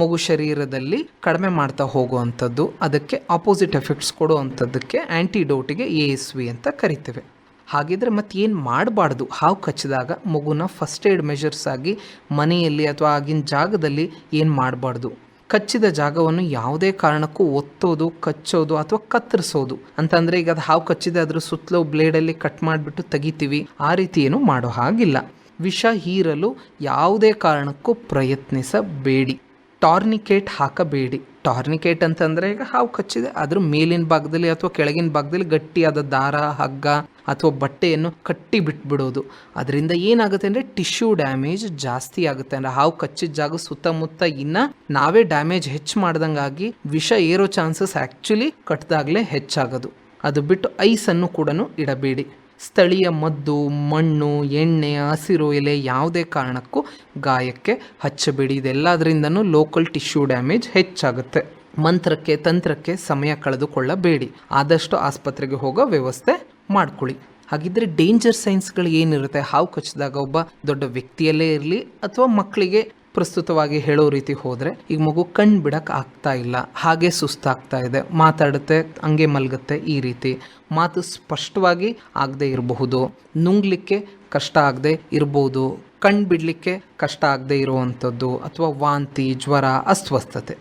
ಮಗು ಶರೀರದಲ್ಲಿ ಕಡಿಮೆ ಮಾಡ್ತಾ ಹೋಗುವಂಥದ್ದು, ಅದಕ್ಕೆ ಆಪೋಸಿಟ್ ಎಫೆಕ್ಟ್ಸ್ ಕೊಡುವಂಥದ್ದಕ್ಕೆ ಆ್ಯಂಟಿಡೋಟಿಗೆ ASV ಅಂತ ಕರಿತೇವೆ. ಹಾಗಿದ್ರೆ ಮತ್ತೆ ಏನು ಮಾಡಬಾರ್ದು? ಹಾವು ಕಚ್ಚಿದಾಗ ಮಗುನ ಫಸ್ಟ್ ಏಡ್ ಮೆಷರ್ಸ್ ಆಗಿ ಮನೆಯಲ್ಲಿ ಅಥವಾ ಆಗಿನ ಜಾಗದಲ್ಲಿ ಏನು ಮಾಡಬಾರ್ದು? ಕಚ್ಚಿದ ಜಾಗವನ್ನು ಯಾವುದೇ ಕಾರಣಕ್ಕೂ ಒತ್ತೋದು, ಕಚ್ಚೋದು ಅಥವಾ ಕತ್ತರಿಸೋದು ಅಂತಂದರೆ, ಈಗ ಅದು ಹಾವು ಕಚ್ಚಿದೆ ಅದ್ರ ಸುತ್ತಲೂ ಬ್ಲೇಡಲ್ಲಿ ಕಟ್ ಮಾಡಿಬಿಟ್ಟು ತೆಗಿತೀವಿ, ಆ ರೀತಿ ಏನು ಮಾಡೋ ಹಾಗಿಲ್ಲ. ವಿಷ ಹೀರಲು ಯಾವುದೇ ಕಾರಣಕ್ಕೂ ಪ್ರಯತ್ನಿಸಬೇಡಿ. ಟಾರ್ನಿಕೇಟ್ ಹಾಕಬೇಡಿ. ಟಾರ್ನಿಕೇಟ್ ಅಂತಂದರೆ, ಈಗ ಹಾವು ಕಚ್ಚಿದೆ ಅದ್ರ ಮೇಲಿನ ಭಾಗದಲ್ಲಿ ಅಥವಾ ಕೆಳಗಿನ ಭಾಗದಲ್ಲಿ ಗಟ್ಟಿಯಾದ ದಾರ, ಹಗ್ಗ ಅಥವಾ ಬಟ್ಟೆಯನ್ನು ಕಟ್ಟಿ ಬಿಟ್ಬಿಡೋದು. ಅದರಿಂದ ಏನಾಗುತ್ತೆ ಅಂದರೆ ಟಿಶ್ಯೂ ಡ್ಯಾಮೇಜ್ ಜಾಸ್ತಿ ಆಗುತ್ತೆ. ಅಂದರೆ ಹಾವು ಕಚ್ಚಿದ ಜಾಗ ಸುತ್ತಮುತ್ತ ಇನ್ನು ನಾವೇ ಡ್ಯಾಮೇಜ್ ಹೆಚ್ಚು ಮಾಡ್ದಂಗಾಗಿ ವಿಷ ಏರೋ ಚಾನ್ಸಸ್ ಆ್ಯಕ್ಚುಲಿ ಕಟ್ಟಿದಾಗಲೇ ಹೆಚ್ಚಾಗೋದು. ಅದು ಬಿಟ್ಟು ಐಸನ್ನು ಕೂಡ ಇಡಬೇಡಿ. ಸ್ಥಳೀಯ ಮದ್ದು, ಮಣ್ಣು, ಎಣ್ಣೆ, ಹಸಿರು ಎಲೆ ಯಾವುದೇ ಕಾರಣಕ್ಕೂ ಗಾಯಕ್ಕೆ ಹಚ್ಚಬೇಡಿ. ಇದೆಲ್ಲದರಿಂದನೂ ಲೋಕಲ್ ಟಿಶ್ಯೂ ಡ್ಯಾಮೇಜ್ ಹೆಚ್ಚಾಗುತ್ತೆ. ಮಂತ್ರಕ್ಕೆ ತಂತ್ರಕ್ಕೆ ಸಮಯ ಕಳೆದುಕೊಳ್ಳಬೇಡಿ. ಆದಷ್ಟು ಆಸ್ಪತ್ರೆಗೆ ಹೋಗೋ ವ್ಯವಸ್ಥೆ ಮಾಡ್ಕೊಳ್ಳಿ. ಹಾಗಿದ್ರೆ ಡೇಂಜರ್ ಸೈನ್ಸ್ಗಳು ಏನಿರುತ್ತೆ? ಹಾವು ಕಚ್ಚಿದಾಗ ಒಬ್ಬ ದೊಡ್ಡ ವ್ಯಕ್ತಿಯಲ್ಲೇ ಇರಲಿ ಅಥವಾ ಮಕ್ಕಳಿಗೆ ಪ್ರಸ್ತುತವಾಗಿ ಹೇಳೋ ರೀತಿ ಹೋದರೆ, ಈಗ ಮಗು ಕಣ್ಣು ಬಿಡಕ್ಕೆ ಆಗ್ತಾ ಇಲ್ಲ, ಹಾಗೆ ಸುಸ್ತಾಗ್ತಾ ಇದೆ, ಮಾತಾಡುತ್ತೆ ಹಂಗೆ ಮಲಗುತ್ತೆ, ಈ ರೀತಿ ಮಾತು ಸ್ಪಷ್ಟವಾಗಿ ಆಗದೆ ಇರಬಹುದು, ನುಂಗ್ಲಿಕ್ಕೆ ಕಷ್ಟ ಆಗದೆ ಇರ್ಬೋದು, ಕಣ್ಣು ಬಿಡಲಿಕ್ಕೆ ಕಷ್ಟ ಆಗದೆ ಇರುವಂಥದ್ದು, ಅಥವಾ ವಾಂತಿ, ಜ್ವರ, ಅಸ್ವಸ್ಥತೆ.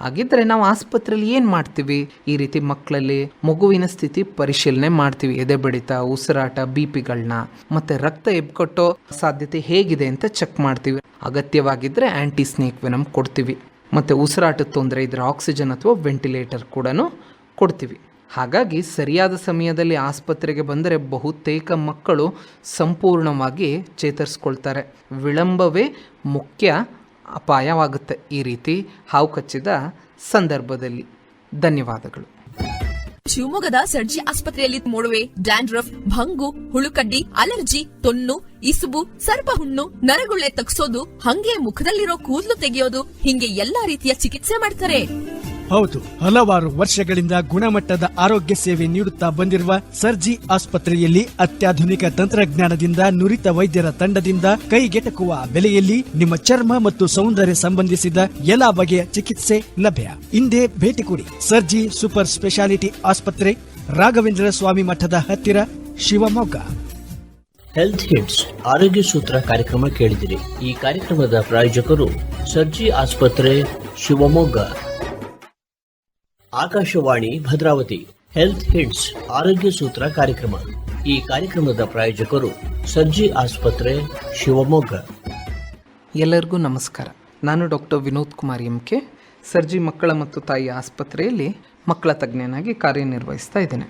ಹಾಗಿದ್ರೆ ನಾವು ಆಸ್ಪತ್ರೆಯಲ್ಲಿ ಏನು ಮಾಡ್ತೀವಿ? ಈ ರೀತಿ ಮಕ್ಕಳಲ್ಲಿ ಮಗುವಿನ ಸ್ಥಿತಿ ಪರಿಶೀಲನೆ ಮಾಡ್ತೀವಿ. ಎದೆ ಬಡಿತ, ಉಸಿರಾಟ, BPಗಳನ್ನ ಮತ್ತೆ ರಕ್ತ ಎಬ್ಕೊಟ್ಟೋ ಸಾಧ್ಯತೆ ಹೇಗಿದೆ ಅಂತ ಚೆಕ್ ಮಾಡ್ತೀವಿ. ಅಗತ್ಯವಾಗಿದ್ದರೆ ಆ್ಯಂಟಿ ಸ್ನೇಕ್ ವೆನಮ್ ಕೊಡ್ತೀವಿ. ಮತ್ತು ಉಸಿರಾಟದ ತೊಂದರೆ ಇದ್ದರೆ ಆಕ್ಸಿಜನ್ ಅಥವಾ ವೆಂಟಿಲೇಟರ್ ಕೂಡ ಕೊಡ್ತೀವಿ. ಹಾಗಾಗಿ ಸರಿಯಾದ ಸಮಯದಲ್ಲಿ ಆಸ್ಪತ್ರೆಗೆ ಬಂದರೆ ಬಹುತೇಕ ಮಕ್ಕಳು ಸಂಪೂರ್ಣವಾಗಿ ಚೇತರಿಸ್ಕೊಳ್ತಾರೆ. ವಿಳಂಬವೇ ಮುಖ್ಯ ಅಪಾಯವಾಗುತ್ತೆ ಈ ರೀತಿ ಹಾವು ಕಚ್ಚಿದ ಸಂದರ್ಭದಲ್ಲಿ. ಧನ್ಯವಾದಗಳು. ಶಿವಮೊಗ್ಗದ ಸರ್ಜಿ ಆಸ್ಪತ್ರೆಯಲ್ಲಿ ಮೊಡವೆ, ಡ್ಯಾಂಡ್ರಫ್, ಭಂಗು, ಹುಳುಕಡ್ಡಿ, ಅಲರ್ಜಿ, ತೊನ್ನು, ಇಸುಬು, ಸರ್ಪಹುಣ್ಣು, ನರಗುಳ್ಳೆ ತಗ್ಸೋದು, ಹಂಗೆ ಮುಖದಲ್ಲಿರೋ ಕೂದಲು ತೆಗೆಯೋದು, ಹಿಂಗೆ ಎಲ್ಲಾ ರೀತಿಯ ಚಿಕಿತ್ಸೆ ಮಾಡ್ತಾರೆ. ಹೌದು, ಹಲವಾರು ವರ್ಷಗಳಿಂದ ಗುಣಮಟ್ಟದ ಆರೋಗ್ಯ ಸೇವೆ ನೀಡುತ್ತಾ ಬಂದಿರುವ ಸರ್ಜಿ ಆಸ್ಪತ್ರೆಯಲ್ಲಿ ಅತ್ಯಾಧುನಿಕ ತಂತ್ರಜ್ಞಾನದಿಂದ ನುರಿತ ವೈದ್ಯರ ತಂಡದಿಂದ ಕೈಗೆಟಕುವ ಬೆಲೆಯಲ್ಲಿ ನಿಮ್ಮ ಚರ್ಮ ಮತ್ತು ಸೌಂದರ್ಯ ಸಂಬಂಧಿಸಿದ ಎಲ್ಲಾ ಬಗೆಯ ಚಿಕಿತ್ಸೆ ಲಭ್ಯ. ಇಂದೇ ಭೇಟಿ ಕೊಡಿ. ಸರ್ಜಿ ಸೂಪರ್ ಸ್ಪೆಷಾಲಿಟಿ ಆಸ್ಪತ್ರೆ, ರಾಘವೇಂದ್ರ ಸ್ವಾಮಿ ಮಠದ ಹತ್ತಿರ, ಶಿವಮೊಗ್ಗ. ಹೆಲ್ತ್ ಹಿಟ್ಸ್ ಆರೋಗ್ಯ ಸೂತ್ರ ಕಾರ್ಯಕ್ರಮ ಕೇಳಿದಿರಿ. ಈ ಕಾರ್ಯಕ್ರಮದ ಪ್ರಾಯೋಜಕರು ಸರ್ಜಿ ಆಸ್ಪತ್ರೆ, ಶಿವಮೊಗ್ಗ. ಆಕಾಶವಾಣಿ ಭದ್ರಾವತಿ. ಹೆಲ್ತ್ ಹಿಟ್ಸ್ ಆರೋಗ್ಯ ಸೂತ್ರ ಕಾರ್ಯಕ್ರಮ. ಈ ಕಾರ್ಯಕ್ರಮದ ಪ್ರಾಯೋಜಕರು ಸರ್ಜಿ ಆಸ್ಪತ್ರೆ, ಶಿವಮೊಗ್ಗ. ಎಲ್ಲರಿಗೂ ನಮಸ್ಕಾರ. ನಾನು ಡಾಕ್ಟರ್ ವಿನೋದ್ ಕುಮಾರ್ MK, ಸರ್ಜಿ ಮಕ್ಕಳ ಮತ್ತು ತಾಯಿ ಆಸ್ಪತ್ರೆಯಲ್ಲಿ ಮಕ್ಕಳ ತಜ್ಞನಾಗಿ ಕಾರ್ಯನಿರ್ವಹಿಸ್ತಾ ಇದ್ದೇನೆ.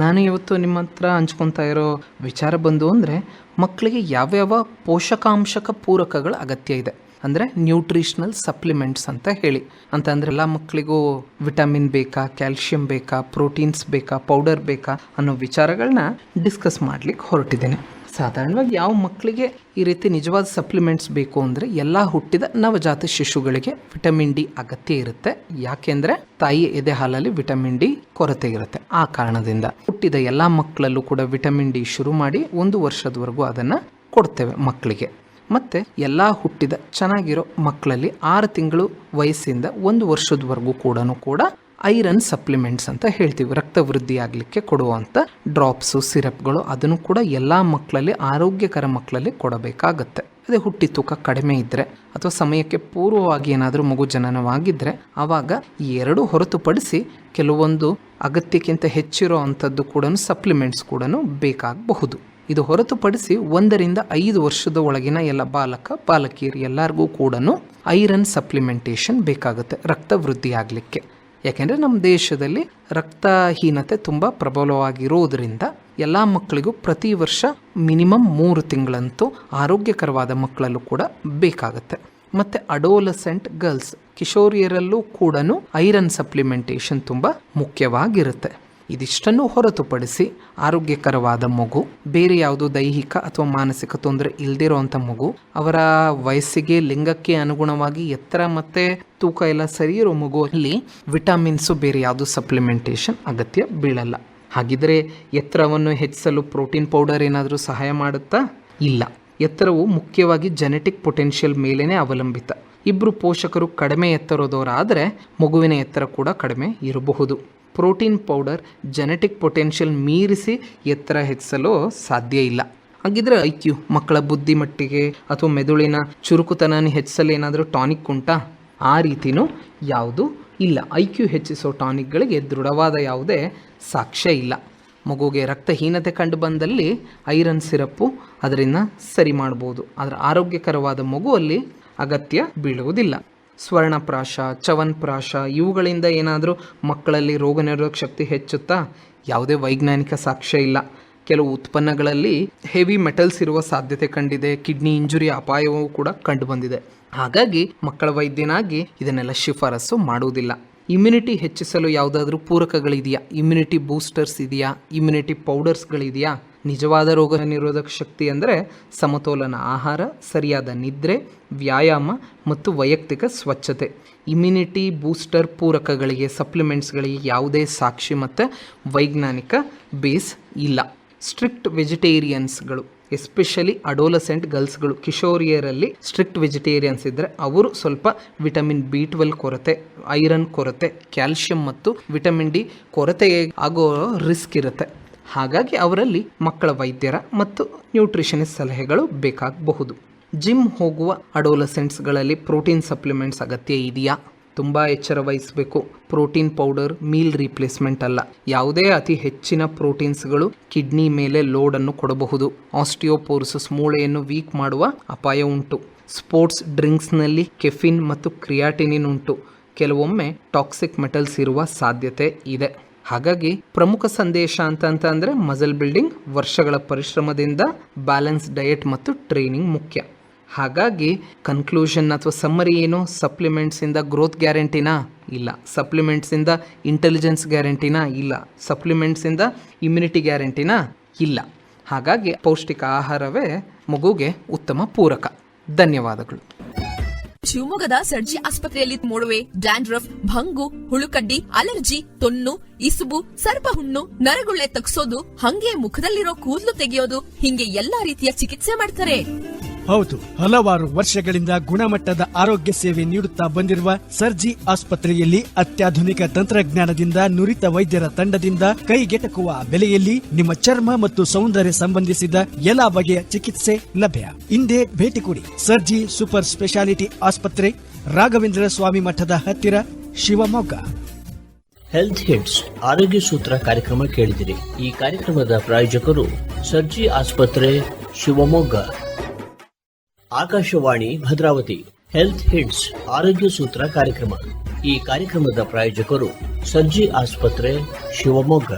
ನಾನು ಇವತ್ತು ನಿಮ್ಮ ಹತ್ರ ಹಂಚ್ಕೊತಾ ಇರೋ ವಿಚಾರ ಬಂದು ಅಂದರೆ, ಮಕ್ಕಳಿಗೆ ಯಾವ್ಯಾವ ಪೋಷಕಾಂಶಕ ಪೂರಕಗಳ ಅಗತ್ಯ ಇದೆ, ಅಂದರೆ ನ್ಯೂಟ್ರಿಷನಲ್ ಸಪ್ಲಿಮೆಂಟ್ಸ್ ಅಂತ ಹೇಳಿ. ಅಂತಂದರೆ ಎಲ್ಲ ಮಕ್ಕಳಿಗೂ ವಿಟಮಿನ್ ಬೇಕಾ, ಕ್ಯಾಲ್ಶಿಯಂ ಬೇಕಾ, ಪ್ರೋಟೀನ್ಸ್ ಬೇಕಾ, ಪೌಡರ್ ಬೇಕಾ ಅನ್ನೋ ವಿಚಾರಗಳನ್ನ ಡಿಸ್ಕಸ್ ಮಾಡಲಿಕ್ಕೆ ಹೊರಟಿದ್ದೇನೆ. ಸಾಧಾರಣವಾಗಿ ಯಾವ ಮಕ್ಕಳಿಗೆ ಈ ರೀತಿ ನಿಜವಾದ ಸಪ್ಲಿಮೆಂಟ್ಸ್ ಬೇಕು ಅಂದರೆ, ಎಲ್ಲ ಹುಟ್ಟಿದ ನವಜಾತ ಶಿಶುಗಳಿಗೆ ವಿಟಮಿನ್ ಡಿ ಅಗತ್ಯ ಇರುತ್ತೆ. ಯಾಕೆಂದರೆ ತಾಯಿ ಎದೆ ಹಾಲಲ್ಲಿ ವಿಟಮಿನ್ ಡಿ ಕೊರತೆ ಇರುತ್ತೆ. ಆ ಕಾರಣದಿಂದ ಹುಟ್ಟಿದ ಎಲ್ಲ ಮಕ್ಕಳಲ್ಲೂ ಕೂಡ ವಿಟಮಿನ್ ಡಿ ಶುರು ಮಾಡಿ 1 ವರ್ಷದವರೆಗೂ ಅದನ್ನು ಕೊಡ್ತೇವೆ ಮಕ್ಕಳಿಗೆ. ಮತ್ತು ಎಲ್ಲ ಹುಟ್ಟಿದ ಚೆನ್ನಾಗಿರೋ ಮಕ್ಕಳಲ್ಲಿ 6 ತಿಂಗಳು ವಯಸ್ಸಿಂದ 1 ವರ್ಷದವರೆಗೂ ಕೂಡ ಐರನ್ ಸಪ್ಲಿಮೆಂಟ್ಸ್ ಅಂತ ಹೇಳ್ತೀವಿ. ರಕ್ತ ವೃದ್ಧಿ ಆಗಲಿಕ್ಕೆ ಕೊಡುವಂಥ ಡ್ರಾಪ್ಸು, ಸಿರಪ್ಗಳು, ಅದನ್ನು ಕೂಡ ಎಲ್ಲ ಮಕ್ಕಳಲ್ಲಿ, ಆರೋಗ್ಯಕರ ಮಕ್ಕಳಲ್ಲಿ ಕೊಡಬೇಕಾಗತ್ತೆ. ಅದೇ ಹುಟ್ಟಿ ತೂಕ ಕಡಿಮೆ ಇದ್ದರೆ ಅಥವಾ ಸಮಯಕ್ಕೆ ಪೂರ್ವವಾಗಿ ಏನಾದರೂ ಮಗು ಜನನವಾಗಿದ್ದರೆ ಆವಾಗ ಈ 2 ಹೊರತುಪಡಿಸಿ ಕೆಲವೊಂದು ಅಗತ್ಯಕ್ಕಿಂತ ಹೆಚ್ಚಿರೋ ಅಂಥದ್ದು ಕೂಡ ಸಪ್ಲಿಮೆಂಟ್ಸ್ ಕೂಡ ಬೇಕಾಗಬಹುದು. ಇದು ಹೊರತುಪಡಿಸಿ 1 ರಿಂದ 5 ವರ್ಷದ ಒಳಗಿನ ಎಲ್ಲ ಬಾಲಕಿಯರು ಎಲ್ಲರಿಗೂ ಕೂಡ ಐರನ್ ಸಪ್ಲಿಮೆಂಟೇಷನ್ ಬೇಕಾಗುತ್ತೆ ರಕ್ತ ವೃದ್ಧಿ ಆಗಲಿಕ್ಕೆ. ಯಾಕೆಂದರೆ ನಮ್ಮ ದೇಶದಲ್ಲಿ ರಕ್ತಹೀನತೆ ತುಂಬ ಪ್ರಬಲವಾಗಿರೋದ್ರಿಂದ ಎಲ್ಲ ಮಕ್ಕಳಿಗೂ ಪ್ರತಿ ವರ್ಷ ಮಿನಿಮಮ್ 3 ತಿಂಗಳಂತೂ ಆರೋಗ್ಯಕರವಾದ ಮಕ್ಕಳಲ್ಲೂ ಕೂಡ ಬೇಕಾಗುತ್ತೆ. ಮತ್ತು ಅಡೋಲಸೆಂಟ್ ಗರ್ಲ್ಸ್, ಕಿಶೋರಿಯರಲ್ಲೂ ಕೂಡ ಐರನ್ ಸಪ್ಲಿಮೆಂಟೇಷನ್ ತುಂಬ ಮುಖ್ಯವಾಗಿರುತ್ತೆ. ಇದಿಷ್ಟನ್ನು ಹೊರತುಪಡಿಸಿ ಆರೋಗ್ಯಕರವಾದ ಮಗು, ಬೇರೆ ಯಾವುದೋ ದೈಹಿಕ ಅಥವಾ ಮಾನಸಿಕ ತೊಂದರೆ ಇಲ್ದಿರೋಂಥ ಮಗು, ಅವರ ವಯಸ್ಸಿಗೆ, ಲಿಂಗಕ್ಕೆ ಅನುಗುಣವಾಗಿ ಎತ್ತರ ಮತ್ತು ತೂಕ ಎಲ್ಲ ಸರಿ ಇರೋ ಮಗುವಲ್ಲಿ ವಿಟಮಿನ್ಸು ಬೇರೆ ಯಾವುದೋ ಸಪ್ಲಿಮೆಂಟೇಷನ್ ಅಗತ್ಯ ಬೀಳಲ್ಲ. ಹಾಗಿದ್ರೆ ಎತ್ತರವನ್ನು ಹೆಚ್ಚಿಸಲು ಪ್ರೋಟೀನ್ ಪೌಡರ್ ಏನಾದರೂ ಸಹಾಯ ಮಾಡುತ್ತಾ? ಇಲ್ಲ. ಎತ್ತರವು ಮುಖ್ಯವಾಗಿ ಜೆನೆಟಿಕ್ ಪೊಟೆನ್ಷಿಯಲ್ ಮೇಲೇ ಅವಲಂಬಿತ. 2 ಪೋಷಕರು ಕಡಿಮೆ ಎತ್ತರದವರಾದರೆ ಮಗುವಿನ ಎತ್ತರ ಕೂಡ ಕಡಿಮೆ ಇರಬಹುದು. ಪ್ರೋಟೀನ್ ಪೌಡರ್ ಜೆನೆಟಿಕ್ ಪೊಟೆನ್ಷಿಯಲ್ ಮೀರಿಸಿ ಎತ್ತರ ಹೆಚ್ಚಿಸಲು ಸಾಧ್ಯ ಇಲ್ಲ. ಹಾಗಿದ್ರೆ IQ, ಮಕ್ಕಳ ಬುದ್ಧಿಮಟ್ಟಿಗೆ ಅಥವಾ ಮೆದುಳಿನ ಚುರುಕುತನ ಹೆಚ್ಚಿಸಲು ಏನಾದರೂ ಟಾನಿಕ್ ಉಂಟಾ? ಆ ರೀತಿಯೂ ಯಾವುದೂ ಇಲ್ಲ. IQ ಹೆಚ್ಚಿಸೋ ಟಾನಿಕ್ಗಳಿಗೆ ದೃಢವಾದ ಯಾವುದೇ ಸಾಕ್ಷ್ಯ ಇಲ್ಲ. ಮಗುಗೆ ರಕ್ತಹೀನತೆ ಕಂಡು ಬಂದಲ್ಲಿ ಐರನ್ ಸಿರಪ್ಪು ಅದರಿಂದ ಸರಿ ಮಾಡ್ಬೋದು. ಆದರೆ ಆರೋಗ್ಯಕರವಾದ ಮಗುವಲ್ಲಿ ಅಗತ್ಯ ಬೀಳುವುದಿಲ್ಲ. ಸ್ವರ್ಣಪ್ರಾಶ, ಚವನ್ಪ್ರಾಶ ಇವುಗಳಿಂದ ಏನಾದರೂ ಮಕ್ಕಳಲ್ಲಿ ರೋಗ ನಿರೋಧಕ ಶಕ್ತಿ ಹೆಚ್ಚುತ್ತಾ? ಯಾವುದೇ ವೈಜ್ಞಾನಿಕ ಸಾಕ್ಷ್ಯ ಇಲ್ಲ. ಕೆಲವು ಉತ್ಪನ್ನಗಳಲ್ಲಿ ಹೆವಿ ಮೆಟಲ್ಸ್ ಇರುವ ಸಾಧ್ಯತೆ ಕಂಡಿದೆ. ಕಿಡ್ನಿ ಇಂಜುರಿ ಅಪಾಯವೂ ಕೂಡ ಕಂಡು ಬಂದಿದೆ. ಹಾಗಾಗಿ ಮಕ್ಕಳ ವೈದ್ಯನಾಗಿ ಇದನ್ನೆಲ್ಲ ಶಿಫಾರಸು ಮಾಡುವುದಿಲ್ಲ. ಇಮ್ಯುನಿಟಿ ಹೆಚ್ಚಿಸಲು ಯಾವುದಾದ್ರೂ ಪೂರಕಗಳಿದೆಯಾ? ಇಮ್ಯುನಿಟಿ ಬೂಸ್ಟರ್ಸ್ ಇದೆಯಾ? ಇಮ್ಯುನಿಟಿ ಪೌಡರ್ಸ್ಗಳಿದೆಯಾ? ನಿಜವಾದ ರೋಗ ನಿರೋಧಕ ಶಕ್ತಿ ಅಂದರೆ ಸಮತೋಲನ ಆಹಾರ, ಸರಿಯಾದ ನಿದ್ರೆ, ವ್ಯಾಯಾಮ ಮತ್ತು ವೈಯಕ್ತಿಕ ಸ್ವಚ್ಛತೆ. ಇಮ್ಯುನಿಟಿ ಬೂಸ್ಟರ್ ಪೂರಕಗಳಿಗೆ, ಸಪ್ಲಿಮೆಂಟ್ಸ್ಗಳಿಗೆ ಯಾವುದೇ ಸಾಕ್ಷಿ ಮತ್ತು ವೈಜ್ಞಾನಿಕ ಬೇಸ್ ಇಲ್ಲ. ಸ್ಟ್ರಿಕ್ಟ್ ವೆಜಿಟೇರಿಯನ್ಸ್ಗಳು, ಎಸ್ಪೆಷಲಿ ಅಡೋಲಸೆಂಟ್ ಗರ್ಲ್ಸ್ಗಳು, ಕಿಶೋರಿಯರಲ್ಲಿ ಸ್ಟ್ರಿಕ್ಟ್ ವೆಜಿಟೇರಿಯನ್ಸ್ ಇದ್ದರೆ ಅವರು ಸ್ವಲ್ಪ ವಿಟಮಿನ್ B12 ಕೊರತೆ, ಐರನ್ ಕೊರತೆ, ಕ್ಯಾಲ್ಶಿಯಂ ಮತ್ತು ವಿಟಮಿನ್ ಡಿ ಕೊರತೆ ಆಗೋ ರಿಸ್ಕ್ ಇರುತ್ತೆ. ಹಾಗಾಗಿ ಅವರಲ್ಲಿ ಮಕ್ಕಳ ವೈದ್ಯರ ಮತ್ತು ನ್ಯೂಟ್ರಿಷನಿಸ್ಟ್ ಸಲಹೆಗಳು ಬೇಕಾಗಬಹುದು. ಜಿಮ್ ಹೋಗುವ ಅಡೋಲಸೆಂಟ್ಸ್ಗಳಲ್ಲಿ ಪ್ರೋಟೀನ್ ಸಪ್ಲಿಮೆಂಟ್ಸ್ ಅಗತ್ಯ ಇದೆಯಾ? ತುಂಬ ಎಚ್ಚರ ವಹಿಸಬೇಕು. ಪ್ರೋಟೀನ್ ಪೌಡರ್ ಮೀಲ್ ರಿಪ್ಲೇಸ್ಮೆಂಟ್ ಅಲ್ಲ. ಯಾವುದೇ ಅತಿ ಹೆಚ್ಚಿನ ಪ್ರೋಟೀನ್ಸ್ಗಳು ಕಿಡ್ನಿ ಮೇಲೆ ಲೋಡನ್ನು ಕೊಡಬಹುದು. ಆಸ್ಟಿಯೋಪೋರೋಸಿಸ್ ಮೂಳೆಯನ್ನು ವೀಕ್ ಮಾಡುವ ಅಪಾಯ ಉಂಟು. ಸ್ಪೋರ್ಟ್ಸ್ ಡ್ರಿಂಕ್ಸ್ನಲ್ಲಿ ಕೆಫಿನ್ ಮತ್ತು ಕ್ರಿಯಾಟಿನಿನ್ ಉಂಟು. ಕೆಲವೊಮ್ಮೆ ಟಾಕ್ಸಿಕ್ ಮೆಟಲ್ಸ್ ಇರುವ ಸಾಧ್ಯತೆ ಇದೆ. ಹಾಗಾಗಿ ಪ್ರಮುಖ ಸಂದೇಶ ಅಂತಂದ್ರೆ ಮಸಲ್ ಬಿಲ್ಡಿಂಗ್, ವರ್ಷಗಳ ಪರಿಶ್ರಮದಿಂದ ಬ್ಯಾಲೆನ್ಸ್ ಡಯಟ್ ಮತ್ತು ಟ್ರೈನಿಂಗ್ ಮುಖ್ಯ. ಹಾಗಾಗಿ ಕನ್ಕ್ಲೂಷನ್ ಅಥವಾ ಸಮ್ಮರಿ ಏನು? ಸಪ್ಲಿಮೆಂಟ್ಸಿಂದ ಗ್ರೋತ್ ಗ್ಯಾರಂಟಿನಾ? ಇಲ್ಲ. ಸಪ್ಲಿಮೆಂಟ್ಸಿಂದ ಇಂಟೆಲಿಜೆನ್ಸ್ ಗ್ಯಾರಂಟಿನಾ? ಇಲ್ಲ. ಸಪ್ಲಿಮೆಂಟ್ಸಿಂದ ಇಮ್ಯುನಿಟಿ ಗ್ಯಾರಂಟಿನಾ? ಇಲ್ಲ. ಹಾಗಾಗಿ ಪೌಷ್ಟಿಕ ಆಹಾರವೇ ಮಗುಗೆ ಉತ್ತಮ ಪೂರಕ. ಧನ್ಯವಾದಗಳು. ಶಿವಮೊಗ್ಗದ ಸರ್ಜಿ ಆಸ್ಪತ್ರೆಯಲ್ಲಿ ಮೊಡವೆ, ಡ್ಯಾಂಡ್ರಫ್, ಭಂಗು, ಹುಳುಕಡ್ಡಿ, ಅಲರ್ಜಿ, ತೊನ್ನು, ಇಸುಬು, ಸರ್ಪಹುಣ್ಣು, ನರಗುಳ್ಳೆ ತಗ್ಸೋದು, ಹಂಗೆ ಮುಖದಲ್ಲಿರೋ ಕೂದಲು ತೆಗೆಯೋದು, ಹಿಂಗೆ ಎಲ್ಲಾ ರೀತಿಯ ಚಿಕಿತ್ಸೆ ಮಾಡ್ತಾರೆ. ಹೌದು, ಹಲವಾರು ವರ್ಷಗಳಿಂದ ಗುಣಮಟ್ಟದ ಆರೋಗ್ಯ ಸೇವೆ ನೀಡುತ್ತಾ ಬಂದಿರುವ ಸರ್ಜಿ ಆಸ್ಪತ್ರೆಯಲ್ಲಿ ಅತ್ಯಾಧುನಿಕ ತಂತ್ರಜ್ಞಾನದಿಂದ ನುರಿತ ವೈದ್ಯರ ತಂಡದಿಂದ ಕೈಗೆಟಕುವ ಬೆಲೆಯಲ್ಲಿ ನಿಮ್ಮ ಚರ್ಮ ಮತ್ತು ಸೌಂದರ್ಯ ಸಂಬಂಧಿಸಿದ ಎಲ್ಲಾ ಬಗೆಯ ಚಿಕಿತ್ಸೆ ಲಭ್ಯ. ಇಂದೇ ಭೇಟಿ ಕೊಡಿ. ಸರ್ಜಿ ಸೂಪರ್ ಸ್ಪೆಷಾಲಿಟಿ ಆಸ್ಪತ್ರೆ, ರಾಘವೇಂದ್ರ ಸ್ವಾಮಿ ಮಠದ ಹತ್ತಿರ, ಶಿವಮೊಗ್ಗ. ಹೆಲ್ತ್ ಹಿಟ್ಸ್ ಆರೋಗ್ಯ ಸೂತ್ರ ಕಾರ್ಯಕ್ರಮ ಕೇಳಿದಿರಿ. ಈ ಕಾರ್ಯಕ್ರಮದ ಪ್ರಾಯೋಜಕರು ಸರ್ಜಿ ಆಸ್ಪತ್ರೆ, ಶಿವಮೊಗ್ಗ. ಆಕಾಶವಾಣಿ ಭದ್ರಾವತಿ. ಹೆಲ್ತ್ ಹಿಟ್ಸ್ ಆರೋಗ್ಯ ಸೂತ್ರ ಕಾರ್ಯಕ್ರಮ. ಈ ಕಾರ್ಯಕ್ರಮದ ಪ್ರಾಯೋಜಕರು ಸರ್ಜಿ ಆಸ್ಪತ್ರೆ, ಶಿವಮೊಗ್ಗ.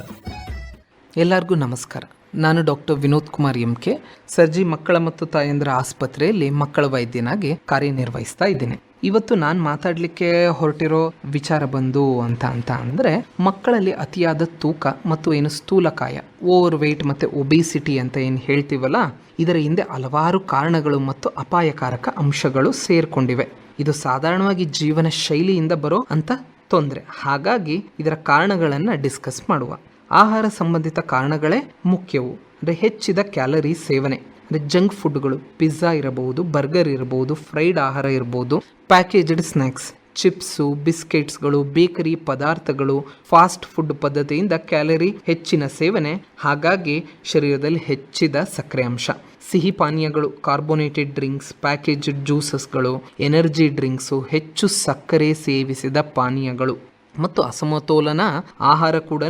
ಎಲ್ಲರಿಗೂ ನಮಸ್ಕಾರ. ನಾನು ಡಾಕ್ಟರ್ ವಿನೋದ್ ಕುಮಾರ್ ಎಂ.ಕೆ. ಸರ್ಜಿ ಮಕ್ಕಳ ಮತ್ತು ತಾಯಂದಿರ ಆಸ್ಪತ್ರೆಯಲ್ಲಿ ಮಕ್ಕಳ ವೈದ್ಯನಾಗಿ ಕಾರ್ಯನಿರ್ವಹಿಸ್ತಾ ಇದ್ದೀನಿ. ಇವತ್ತು ನಾನು ಮಾತಾಡಲಿಕ್ಕೆ ಹೊರಟಿರೋ ವಿಚಾರ ಬಂದು ಅಂತ ಅಂದರೆ ಮಕ್ಕಳಲ್ಲಿ ಅತಿಯಾದ ತೂಕ ಮತ್ತು ಏನು ಸ್ಥೂಲಕಾಯ, ಓವರ್ ವೆಯ್ಟ್ ಮತ್ತು ಒಬಿಸಿಟಿ ಅಂತ ಏನು ಹೇಳ್ತೀವಲ್ಲ, ಇದರ ಹಿಂದೆ ಹಲವಾರು ಕಾರಣಗಳು ಮತ್ತು ಅಪಾಯಕಾರಕ ಅಂಶಗಳು ಸೇರ್ಕೊಂಡಿವೆ. ಇದು ಸಾಧಾರಣವಾಗಿ ಜೀವನ ಶೈಲಿಯಿಂದ ಬರೋ ಅಂತ ತೊಂದರೆ. ಹಾಗಾಗಿ ಇದರ ಕಾರಣಗಳನ್ನು ಡಿಸ್ಕಸ್ ಮಾಡುವ. ಆಹಾರ ಸಂಬಂಧಿತ ಕಾರಣಗಳೇ ಮುಖ್ಯವು. ಅಂದರೆ ಹೆಚ್ಚಿದ ಕ್ಯಾಲರಿ ಸೇವನೆ, ಅಂದರೆ ಜಂಕ್ ಫುಡ್ಗಳು, ಪಿಜ್ಜಾ ಇರಬಹುದು, ಬರ್ಗರ್ ಇರಬಹುದು, ಫ್ರೈಡ್ ಆಹಾರ ಇರಬಹುದು, ಪ್ಯಾಕೇಜ್ಡ್ ಸ್ನ್ಯಾಕ್ಸ್, ಚಿಪ್ಸು, ಬಿಸ್ಕೆಟ್ಸ್ಗಳು, ಬೇಕರಿ ಪದಾರ್ಥಗಳು, ಫಾಸ್ಟ್ ಫುಡ್ ಪದ್ಧತಿಯಿಂದ ಕ್ಯಾಲರಿ ಹೆಚ್ಚಿನ ಸೇವನೆ. ಹಾಗಾಗಿ ಶರೀರದಲ್ಲಿ ಹೆಚ್ಚಿದ ಸಕ್ಕರೆ ಅಂಶ. ಸಿಹಿ ಪಾನೀಯಗಳು, ಕಾರ್ಬೋನೇಟೆಡ್ ಡ್ರಿಂಕ್ಸ್, ಪ್ಯಾಕೇಜ್ಡ್ ಜ್ಯೂಸಸ್ಗಳು, ಎನರ್ಜಿ ಡ್ರಿಂಕ್ಸು, ಹೆಚ್ಚು ಸಕ್ಕರೆ ಸೇವಿಸಿದ ಪಾನೀಯಗಳು ಮತ್ತು ಅಸಮತೋಲನ ಆಹಾರ ಕೂಡ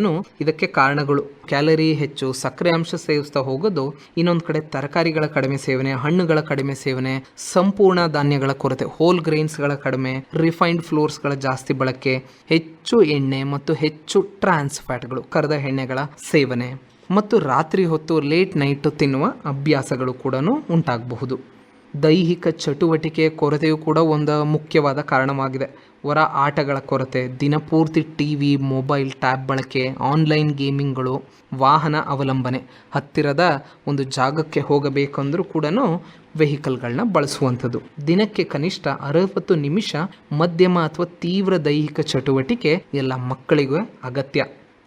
ಇದಕ್ಕೆ ಕಾರಣಗಳು. ಕ್ಯಾಲರಿ ಹೆಚ್ಚು, ಸಕ್ಕರೆ ಅಂಶ ಸೇವಿಸ್ತಾ ಹೋಗೋದು. ಇನ್ನೊಂದು ಕಡೆ ತರಕಾರಿಗಳ ಕಡಿಮೆ ಸೇವನೆ, ಹಣ್ಣುಗಳ ಕಡಿಮೆ ಸೇವನೆ, ಸಂಪೂರ್ಣ ಧಾನ್ಯಗಳ ಕೊರತೆ, ಹೋಲ್ ಗ್ರೈನ್ಸ್ಗಳ ಕಡಿಮೆ, ರಿಫೈನ್ಡ್ ಫ್ಲೋರ್ಸ್ಗಳ ಜಾಸ್ತಿ ಬಳಕೆ, ಹೆಚ್ಚು ಎಣ್ಣೆ ಮತ್ತು ಹೆಚ್ಚು ಟ್ರಾನ್ಸ್ ಫ್ಯಾಟ್ಗಳು, ಕರೆದ ಎಣ್ಣೆಗಳ ಸೇವನೆ ಮತ್ತು ರಾತ್ರಿ ಹೊತ್ತು ಲೇಟ್ ನೈಟ್ ತಿನ್ನುವ ಅಭ್ಯಾಸಗಳು ಕೂಡ ಉಂಟಾಗಬಹುದು. ದೈಹಿಕ ಚಟುವಟಿಕೆಯ ಕೊರತೆಯೂ ಕೂಡ ಒಂದು ಮುಖ್ಯವಾದ ಕಾರಣವಾಗಿದೆ. ಹೊರ ಆಟಗಳ ಕೊರತೆ, ದಿನಪೂರ್ತಿ ಟಿವಿ, ಮೊಬೈಲ್, ಟ್ಯಾಬ್ ಬಳಕೆ, ಆನ್ಲೈನ್ ಗೇಮಿಂಗ್ಗಳು, ವಾಹನ ಅವಲಂಬನೆ, ಹತ್ತಿರದ ಒಂದು ಜಾಗಕ್ಕೆ ಹೋಗಬೇಕಂದ್ರೂ ಕೂಡ ವೆಹಿಕಲ್ಗಳನ್ನ ಬಳಸುವಂಥದ್ದು. ದಿನಕ್ಕೆ ಕನಿಷ್ಠ 60 ನಿಮಿಷ ಮಧ್ಯಮ ಅಥವಾ ತೀವ್ರ ದೈಹಿಕ ಚಟುವಟಿಕೆ ಎಲ್ಲ ಮಕ್ಕಳಿಗೆ ಅಗತ್ಯ.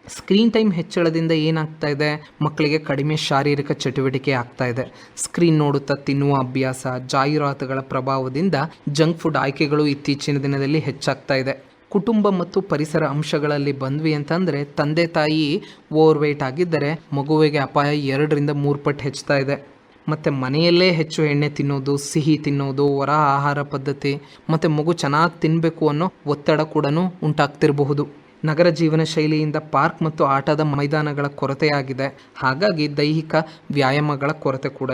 ಸ್ಕ್ರೀನ್ ಟೈಮ್ ಹೆಚ್ಚಳದಿಂದ ಏನಾಗ್ತಾ ಇದೆ? ಮಕ್ಕಳಿಗೆ ಕಡಿಮೆ ಶಾರೀರಿಕ ಚಟುವಟಿಕೆ ಆಗ್ತಾ ಇದೆ. ಸ್ಕ್ರೀನ್ ನೋಡುತ್ತಾ ತಿನ್ನುವ ಅಭ್ಯಾಸ, ಜಾಹೀರಾತುಗಳ ಪ್ರಭಾವದಿಂದ ಜಂಕ್ ಫುಡ್ ಆಯ್ಕೆಗಳು ಇತ್ತೀಚಿನ ದಿನದಲ್ಲಿ ಹೆಚ್ಚಾಗ್ತಾ ಇದೆ. ಕುಟುಂಬ ಮತ್ತು ಪರಿಸರ ಅಂಶಗಳಲ್ಲಿ ಬಂದ್ವಿ ಅಂತಂದರೆ, ತಂದೆ ತಾಯಿ ಓವರ್ ವೆಯ್ಟ್ ಆಗಿದ್ದರೆ ಮಗುವಿಗೆ ಅಪಾಯ 2 ರಿಂದ 3 ಪಟ್ಟು ಹೆಚ್ಚುತ್ತಾ ಇದೆ. ಮತ್ತು ಮನೆಯಲ್ಲೇ ಹೆಚ್ಚು ಎಣ್ಣೆ ತಿನ್ನೋದು, ಸಿಹಿ ತಿನ್ನೋದು, ಹೊರ ಆಹಾರ ಪದ್ಧತಿ ಮತ್ತು ಮಗು ಚೆನ್ನಾಗಿ ತಿನ್ನಬೇಕು ಅನ್ನೋ ಒತ್ತಡ ಕೂಡ ಉಂಟಾಗ್ತಿರಬಹುದು. ನಗರ ಜೀವನ ಶೈಲಿಯಿಂದ ಪಾರ್ಕ್ ಮತ್ತು ಆಟದ ಮೈದಾನಗಳ ಕೊರತೆಯಾಗಿದೆ. ಹಾಗಾಗಿ ದೈಹಿಕ ವ್ಯಾಯಾಮಗಳ ಕೊರತೆ ಕೂಡ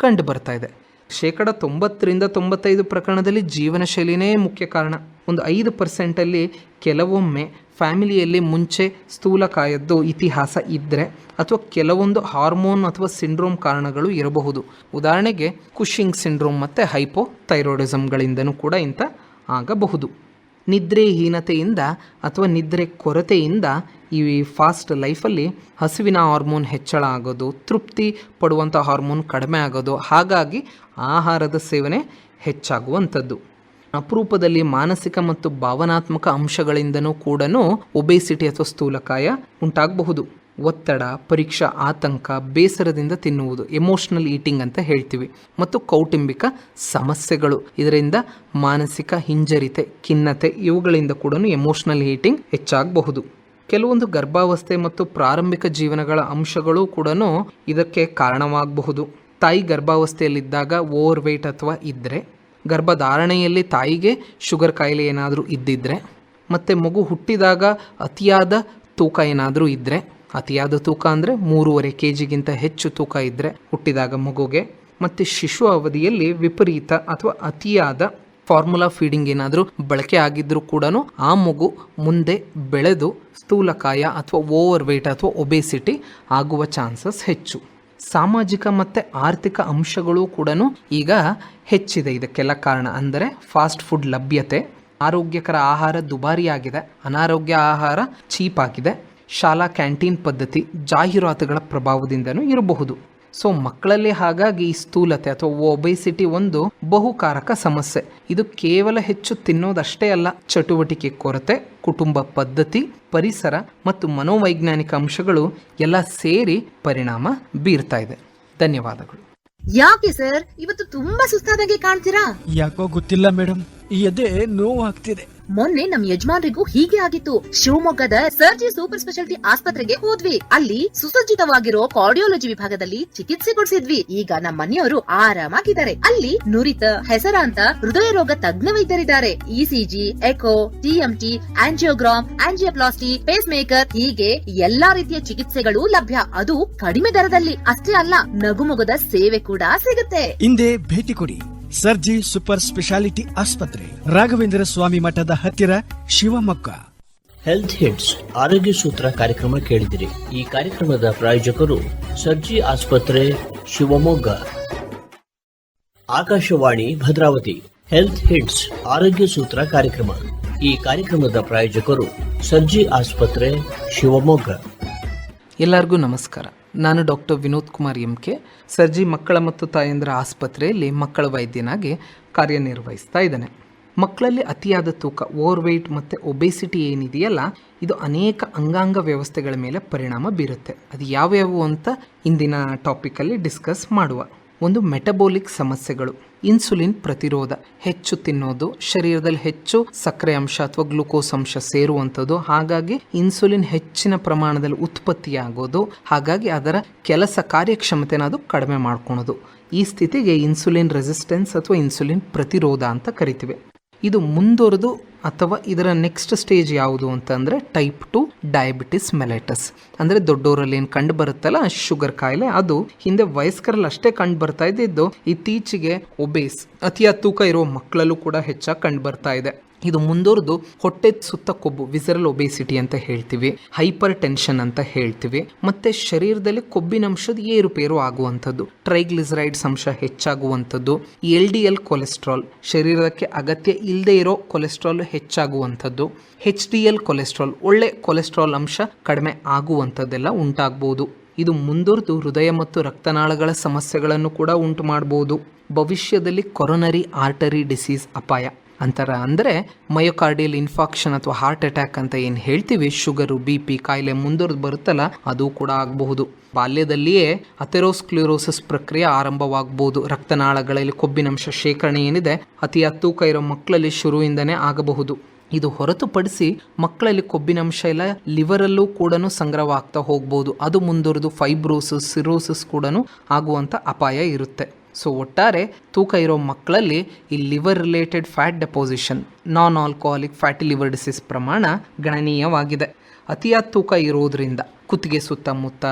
ಕಂಡು ಬರ್ತಾ ಇದೆ. 90 ರಿಂದ 95 ಪ್ರಕರಣದಲ್ಲಿ ಜೀವನ ಶೈಲಿನೇ ಮುಖ್ಯ ಕಾರಣ. ಒಂದು 5% ಕೆಲವೊಮ್ಮೆ ಫ್ಯಾಮಿಲಿಯಲ್ಲಿ ಮುಂಚೆ ಸ್ಥೂಲಕಾಯದ್ದು ಇತಿಹಾಸ ಇದ್ದರೆ ಅಥವಾ ಕೆಲವೊಂದು ಹಾರ್ಮೋನ್ ಅಥವಾ ಸಿಂಡ್ರೋಮ್ ಕಾರಣಗಳು ಇರಬಹುದು. ಉದಾಹರಣೆಗೆ ಕುಶಿಂಗ್ ಸಿಂಡ್ರೋಮ್ ಮತ್ತು ಹೈಪೋಥೈರಾಯ್ಡಿಸಮ್ಗಳಿಂದನೂ ಕೂಡ ಇಂಥ ಆಗಬಹುದು. ನಿದ್ರೆಹೀನತೆಯಿಂದ ಅಥವಾ ನಿದ್ರೆ ಕೊರತೆಯಿಂದ ಈ ಫಾಸ್ಟ್ ಲೈಫಲ್ಲಿ ಹಸಿವಿನ ಹಾರ್ಮೋನ್ ಹೆಚ್ಚಳ ಆಗೋದು, ತೃಪ್ತಿ ಪಡುವಂಥ ಹಾರ್ಮೋನ್ ಕಡಿಮೆ ಆಗೋದು, ಹಾಗಾಗಿ ಆಹಾರದ ಸೇವನೆ ಹೆಚ್ಚಾಗುವಂಥದ್ದು. ಅಪರೂಪದಲ್ಲಿ ಮಾನಸಿಕ ಮತ್ತು ಭಾವನಾತ್ಮಕ ಅಂಶಗಳಿಂದನೂ ಕೂಡ ಒಬೇಸಿಟಿ ಅಥವಾ ಸ್ಥೂಲಕಾಯ ಉಂಟಾಗಬಹುದು. ಒತ್ತಡ, ಪರೀಕ್ಷಾ ಆತಂಕ, ಬೇಸರದಿಂದ ತಿನ್ನುವುದು, ಎಮೋಷನಲ್ ಈಟಿಂಗ್ ಅಂತ ಹೇಳ್ತೀವಿ, ಮತ್ತು ಕೌಟುಂಬಿಕ ಸಮಸ್ಯೆಗಳು, ಇದರಿಂದ ಮಾನಸಿಕ ಹಿಂಜರಿತೆ, ಖಿನ್ನತೆ, ಇವುಗಳಿಂದ ಕೂಡ ಎಮೋಷನಲ್ ಈಟಿಂಗ್ ಹೆಚ್ಚಾಗಬಹುದು. ಕೆಲವೊಂದು ಗರ್ಭಾವಸ್ಥೆ ಮತ್ತು ಪ್ರಾರಂಭಿಕ ಜೀವನಗಳ ಅಂಶಗಳು ಕೂಡ ಇದಕ್ಕೆ ಕಾರಣವಾಗಬಹುದು. ತಾಯಿ ಗರ್ಭಾವಸ್ಥೆಯಲ್ಲಿದ್ದಾಗ ಓವರ್ ವೆಯ್ಟ್ ಅಥವಾ ಇದ್ದರೆ ಗರ್ಭಧಾರಣೆಯಲ್ಲಿ ತಾಯಿಗೆ ಶುಗರ್ ಕಾಯಿಲೆ ಏನಾದರೂ ಇದ್ದಿದ್ರೆ, ಮತ್ತು ಮಗು ಹುಟ್ಟಿದಾಗ ಅತಿಯಾದ ತೂಕ ಏನಾದರೂ ಇದ್ದರೆ, ಅತಿಯಾದ ತೂಕ ಅಂದರೆ 3.5 kg ಹೆಚ್ಚು ತೂಕ ಇದ್ದರೆ ಹುಟ್ಟಿದಾಗ ಮಗುಗೆ, ಮತ್ತು ಶಿಶು ಅವಧಿಯಲ್ಲಿ ವಿಪರೀತ ಅಥವಾ ಅತಿಯಾದ ಫಾರ್ಮುಲಾ ಫೀಡಿಂಗ್ ಏನಾದರೂ ಬಳಕೆ ಆಗಿದ್ದರೂ ಕೂಡ ಆ ಮಗು ಮುಂದೆ ಬೆಳೆದು ಸ್ಥೂಲಕಾಯ ಅಥವಾ ಓವರ್ ವೆಯ್ಟ್ ಅಥವಾ ಒಬೇಸಿಟಿ ಆಗುವ ಚಾನ್ಸಸ್ ಹೆಚ್ಚು. ಸಾಮಾಜಿಕ ಮತ್ತು ಆರ್ಥಿಕ ಅಂಶಗಳು ಕೂಡ ಈಗ ಹೆಚ್ಚಿದೆ. ಇದಕ್ಕೆಲ್ಲ ಕಾರಣ ಅಂದರೆ ಫಾಸ್ಟ್ ಫುಡ್ ಲಭ್ಯತೆ, ಆರೋಗ್ಯಕರ ಆಹಾರ ದುಬಾರಿಯಾಗಿದೆ, ಅನಾರೋಗ್ಯ ಆಹಾರ ಚೀಪ್ ಆಗಿದೆ, ಶಾಲಾ ಕ್ಯಾಂಟೀನ್ ಪದ್ಧತಿ, ಜಾಹೀರಾತುಗಳ ಪ್ರಭಾವದಿಂದನೂ ಇರಬಹುದು. ಸೊ ಮಕ್ಕಳಲ್ಲಿ ಹಾಗಾಗಿ ಈ ಸ್ಥೂಲತೆ ಅಥವಾ ಒಬೆಸಿಟಿ ಒಂದು ಬಹುಕಾರಕ ಸಮಸ್ಯೆ. ಇದು ಕೇವಲ ಹೆಚ್ಚು ತಿನ್ನೋದಷ್ಟೇ ಅಲ್ಲ, ಚಟುವಟಿಕೆ ಕೊರತೆ, ಕುಟುಂಬ ಪದ್ಧತಿ, ಪರಿಸರ ಮತ್ತು ಮನೋವೈಜ್ಞಾನಿಕ ಅಂಶಗಳು ಎಲ್ಲ ಸೇರಿ ಪರಿಣಾಮ ಬೀರ್ತಾ ಇದೆ. ಧನ್ಯವಾದಗಳು. ಯಾಕೆ ಸರ್ ಇವತ್ತು ತುಂಬಾ ಸುಸ್ತಾದಾಗೆ ಕಾಣ್ತೀರಾ? ಯಾಕೋ ಗೊತ್ತಿಲ್ಲ ಮೇಡಮ್, ಈ ಎದೆ ನೋವು ಆಗ್ತಿದೆ. ಮೊನ್ನೆ ನಮ್ ಯಜಮಾನ್ರಿಗೂ ಹೀಗೆ ಆಗಿತ್ತು. ಶಿವಮೊಗ್ಗದ ಸರ್ಜಿ ಸೂಪರ್ ಸ್ಪೆಷಾಲಿಟಿ ಆಸ್ಪತ್ರೆಗೆ ಹೋದ್ವಿ. ಅಲ್ಲಿ ಸುಸಜ್ಜಿತವಾಗಿರೋ ಕಾರ್ಡಿಯಾಲಜಿ ವಿಭಾಗದಲ್ಲಿ ಚಿಕಿತ್ಸೆ ಕೊಡಿಸಿದ್ವಿ. ಈಗ ನಮ್ಮ ಮನೆಯವರು ಆರಾಮಾಗಿದ್ದಾರೆ. ಅಲ್ಲಿ ನುರಿತ ಹೆಸರಾಂತ ಹೃದಯ ರೋಗ ತಜ್ಞ ವೈದ್ಯರಿದ್ದಾರೆ. ECG, echo, TMT, angiogram, angioplasty, pacemaker ಹೀಗೆ ಎಲ್ಲಾ ರೀತಿಯ ಚಿಕಿತ್ಸೆಗಳು ಲಭ್ಯ. ಅದು ಕಡಿಮೆ ದರದಲ್ಲಿ. ಅಷ್ಟೇ ಅಲ್ಲ, ನಗುಮೊಗದ ಸೇವೆ ಕೂಡ ಸಿಗುತ್ತೆ. ಹಿಂದೆ ಭೇಟಿ ಕೊಡಿ ಸರ್ಜಿ ಸೂಪರ್ ಸ್ಪೆಷಾಲಿಟಿ ಆಸ್ಪತ್ರೆ, ರಾಘವೇಂದ್ರ ಸ್ವಾಮಿ ಮಠದ ಹತ್ತಿರ, ಶಿವಮೊಗ್ಗ. ಹೆಲ್ತ್ ಹಿಟ್ಸ್ ಆರೋಗ್ಯ ಸೂತ್ರ ಕಾರ್ಯಕ್ರಮ ಕೇಳಿದಿರಿ. ಈ ಕಾರ್ಯಕ್ರಮದ ಪ್ರಾಯೋಜಕರು ಸರ್ಜಿ ಆಸ್ಪತ್ರೆ, ಶಿವಮೊಗ್ಗ. ಆಕಾಶವಾಣಿ ಭದ್ರಾವತಿ. ಹೆಲ್ತ್ ಹಿಟ್ಸ್ ಆರೋಗ್ಯ ಸೂತ್ರ ಕಾರ್ಯಕ್ರಮ. ಈ ಕಾರ್ಯಕ್ರಮದ ಪ್ರಾಯೋಜಕರು ಸರ್ಜಿ ಆಸ್ಪತ್ರೆ, ಶಿವಮೊಗ್ಗ. ಎಲ್ಲರಿಗೂ ನಮಸ್ಕಾರ. ನಾನು ಡಾಕ್ಟರ್ ವಿನೋದ್ ಕುಮಾರ್ ಎಂ.ಕೆ. ಸರ್ಜಿ ಮಕ್ಕಳ ಮತ್ತು ತಾಯಂದಿರ ಆಸ್ಪತ್ರೆಯಲ್ಲಿ ಮಕ್ಕಳ ವೈದ್ಯನಾಗಿ ಕಾರ್ಯನಿರ್ವಹಿಸ್ತಾ ಇದ್ದೇನೆ. ಮಕ್ಕಳಲ್ಲಿ ಅತಿಯಾದ ತೂಕ, ಓವರ್ ವೆಯ್ಟ್ ಮತ್ತು ಒಬೆಸಿಟಿ ಏನಿದೆಯಲ್ಲ, ಇದು ಅನೇಕ ಅಂಗಾಂಗ ವ್ಯವಸ್ಥೆಗಳ ಮೇಲೆ ಪರಿಣಾಮ ಬೀರುತ್ತೆ. ಅದು ಯಾವ್ಯಾವು ಅಂತ ಇಂದಿನ ಟಾಪಿಕಲ್ಲಿ ಡಿಸ್ಕಸ್ ಮಾಡುವ. ಒಂದು, ಮೆಟಬೋಲಿಕ್ ಸಮಸ್ಯೆಗಳು, ಇನ್ಸುಲಿನ್ ಪ್ರತಿರೋಧ, ಹೆಚ್ಚು ತಿನ್ನೋದು, ಶರೀರದಲ್ಲಿ ಹೆಚ್ಚು ಸಕ್ಕರೆ ಅಂಶ ಅಥವಾ ಗ್ಲೂಕೋಸ್ ಅಂಶ ಸೇರುವಂಥದ್ದು, ಹಾಗಾಗಿ ಇನ್ಸುಲಿನ್ ಹೆಚ್ಚಿನ ಪ್ರಮಾಣದಲ್ಲಿ ಉತ್ಪತ್ತಿಯಾಗೋದು, ಹಾಗಾಗಿ ಅದರ ಕೆಲಸ ಕಾರ್ಯಕ್ಷಮತೆನ ಅದು ಕಡಿಮೆ ಮಾಡ್ಕೊಳೋದು. ಈ ಸ್ಥಿತಿಗೆ ಇನ್ಸುಲಿನ್ ರೆಸಿಸ್ಟೆನ್ಸ್ ಅಥವಾ ಇನ್ಸುಲಿನ್ ಪ್ರತಿರೋಧ ಅಂತ ಕರಿತೀವಿ. ಇದು ಮುಂದುವರೆದು ಅಥವಾ ಇದರ ನೆಕ್ಸ್ಟ್ ಸ್ಟೇಜ್ ಯಾವುದು ಅಂತಂದರೆ ಟೈಪ್ 2 ಡಯಾಬಿಟಿಸ್ ಮೆಲೈಟಸ್. ಅಂದರೆ ದೊಡ್ಡವರಲ್ಲಿ ಏನು ಕಂಡು ಬರುತ್ತಲ್ಲ ಶುಗರ್ ಕಾಯಿಲೆ, ಅದು ಹಿಂದೆ ವಯಸ್ಕರಲ್ಲಿ ಅಷ್ಟೇ ಕಂಡು ಬರ್ತಾ ಇದ್ದಿದ್ದು ಇತ್ತೀಚೆಗೆ ಒಬೇಸ್, ಅತಿಯಾದ ತೂಕ ಇರೋ ಮಕ್ಕಳಲ್ಲೂ ಕೂಡ ಹೆಚ್ಚಾಗಿ ಕಂಡು ಬರ್ತಾ ಇದೆ. ಇದು ಮುಂದುವರೆದು ಹೊಟ್ಟೆ ಸುತ್ತ ಕೊಬ್ಬು, ವಿಸರಲ್ ಒಬೇಸಿಟಿ ಅಂತ ಹೇಳ್ತೀವಿ, ಹೈಪರ್ ಟೆನ್ಷನ್ ಅಂತ ಹೇಳ್ತೀವಿ, ಮತ್ತು ಶರೀರದಲ್ಲಿ ಕೊಬ್ಬಿನಂಶದ ಏರುಪೇರು ಆಗುವಂಥದ್ದು, ಟ್ರೈಗ್ಲಿಸರೈಡ್ಸ್ ಅಂಶ ಹೆಚ್ಚಾಗುವಂಥದ್ದು, LDL ಕೊಲೆಸ್ಟ್ರಾಲ್, ಶರೀರಕ್ಕೆ ಅಗತ್ಯ ಇಲ್ಲದೆ ಇರೋ ಕೊಲೆಸ್ಟ್ರಾಲ್ ಹೆಚ್ಚಾಗುವಂಥದ್ದು, HDL ಕೊಲೆಸ್ಟ್ರಾಲ್, ಒಳ್ಳೆ ಕೊಲೆಸ್ಟ್ರಾಲ್ ಅಂಶ ಕಡಿಮೆ ಆಗುವಂಥದ್ದೆಲ್ಲ ಉಂಟಾಗ್ಬೋದು. ಇದು ಮುಂದುವರೆದು ಹೃದಯ ಮತ್ತು ರಕ್ತನಾಳಗಳ ಸಮಸ್ಯೆಗಳನ್ನು ಕೂಡ ಉಂಟು ಮಾಡ್ಬೋದು. ಭವಿಷ್ಯದಲ್ಲಿ ಕೊರೊನರಿ ಆರ್ಟರಿ ಡಿಸೀಸ್ ಅಪಾಯ ಅಂತರ, ಅಂದರೆ ಮಯೋಕಾರ್ಡಿಯಲ್ ಇನ್ಫಾಕ್ಷನ್ ಅಥವಾ ಹಾರ್ಟ್ ಅಟ್ಯಾಕ್ ಅಂತ ಏನು ಹೇಳ್ತೀವಿ, ಶುಗರು, BP ಕಾಯಿಲೆ ಮುಂದುವರೆದು ಬರುತ್ತಲ್ಲ, ಅದು ಕೂಡ ಆಗಬಹುದು. ಬಾಲ್ಯದಲ್ಲಿಯೇ ಅಥೆರೋಸ್ಕ್ಲೆರೋಸಿಸ್ ಪ್ರಕ್ರಿಯೆ ಆರಂಭವಾಗಬಹುದು. ರಕ್ತನಾಳಗಳಲ್ಲಿ ಕೊಬ್ಬಿನಂಶ ಶೇಖರಣೆ ಏನಿದೆ ಅತಿಯಾದ ತೂಕ ಇರೋ ಮಕ್ಕಳಲ್ಲಿ ಶುರುವಿಂದನೇ ಆಗಬಹುದು. ಇದು ಹೊರತುಪಡಿಸಿ ಮಕ್ಕಳಲ್ಲಿ ಕೊಬ್ಬಿನಂಶ ಎಲ್ಲ ಲಿವರಲ್ಲೂ ಕೂಡ ಸಂಗ್ರಹವಾಗ್ತಾ ಹೋಗ್ಬೋದು. ಅದು ಮುಂದುವರೆದು ಫೈಬ್ರೋಸಿಸ್, ಸಿರೋಸಿಸ್ ಕೂಡ ಆಗುವಂಥ ಅಪಾಯ ಇರುತ್ತೆ. ಸೊ ಒಟ್ಟಾರೆ ತೂಕ ಇರೋ ಮಕ್ಕಳಲ್ಲಿ ಈ liver related fat deposition, non alcoholic fatty liver disease ಪ್ರಮಾಣ ಗಣನೀಯವಾಗಿದೆ. ಅತಿಯಾದ ತೂಕ ಇರೋದ್ರಿಂದ ಕುತ್ತಿಗೆ ಸುತ್ತಮುತ್ತ,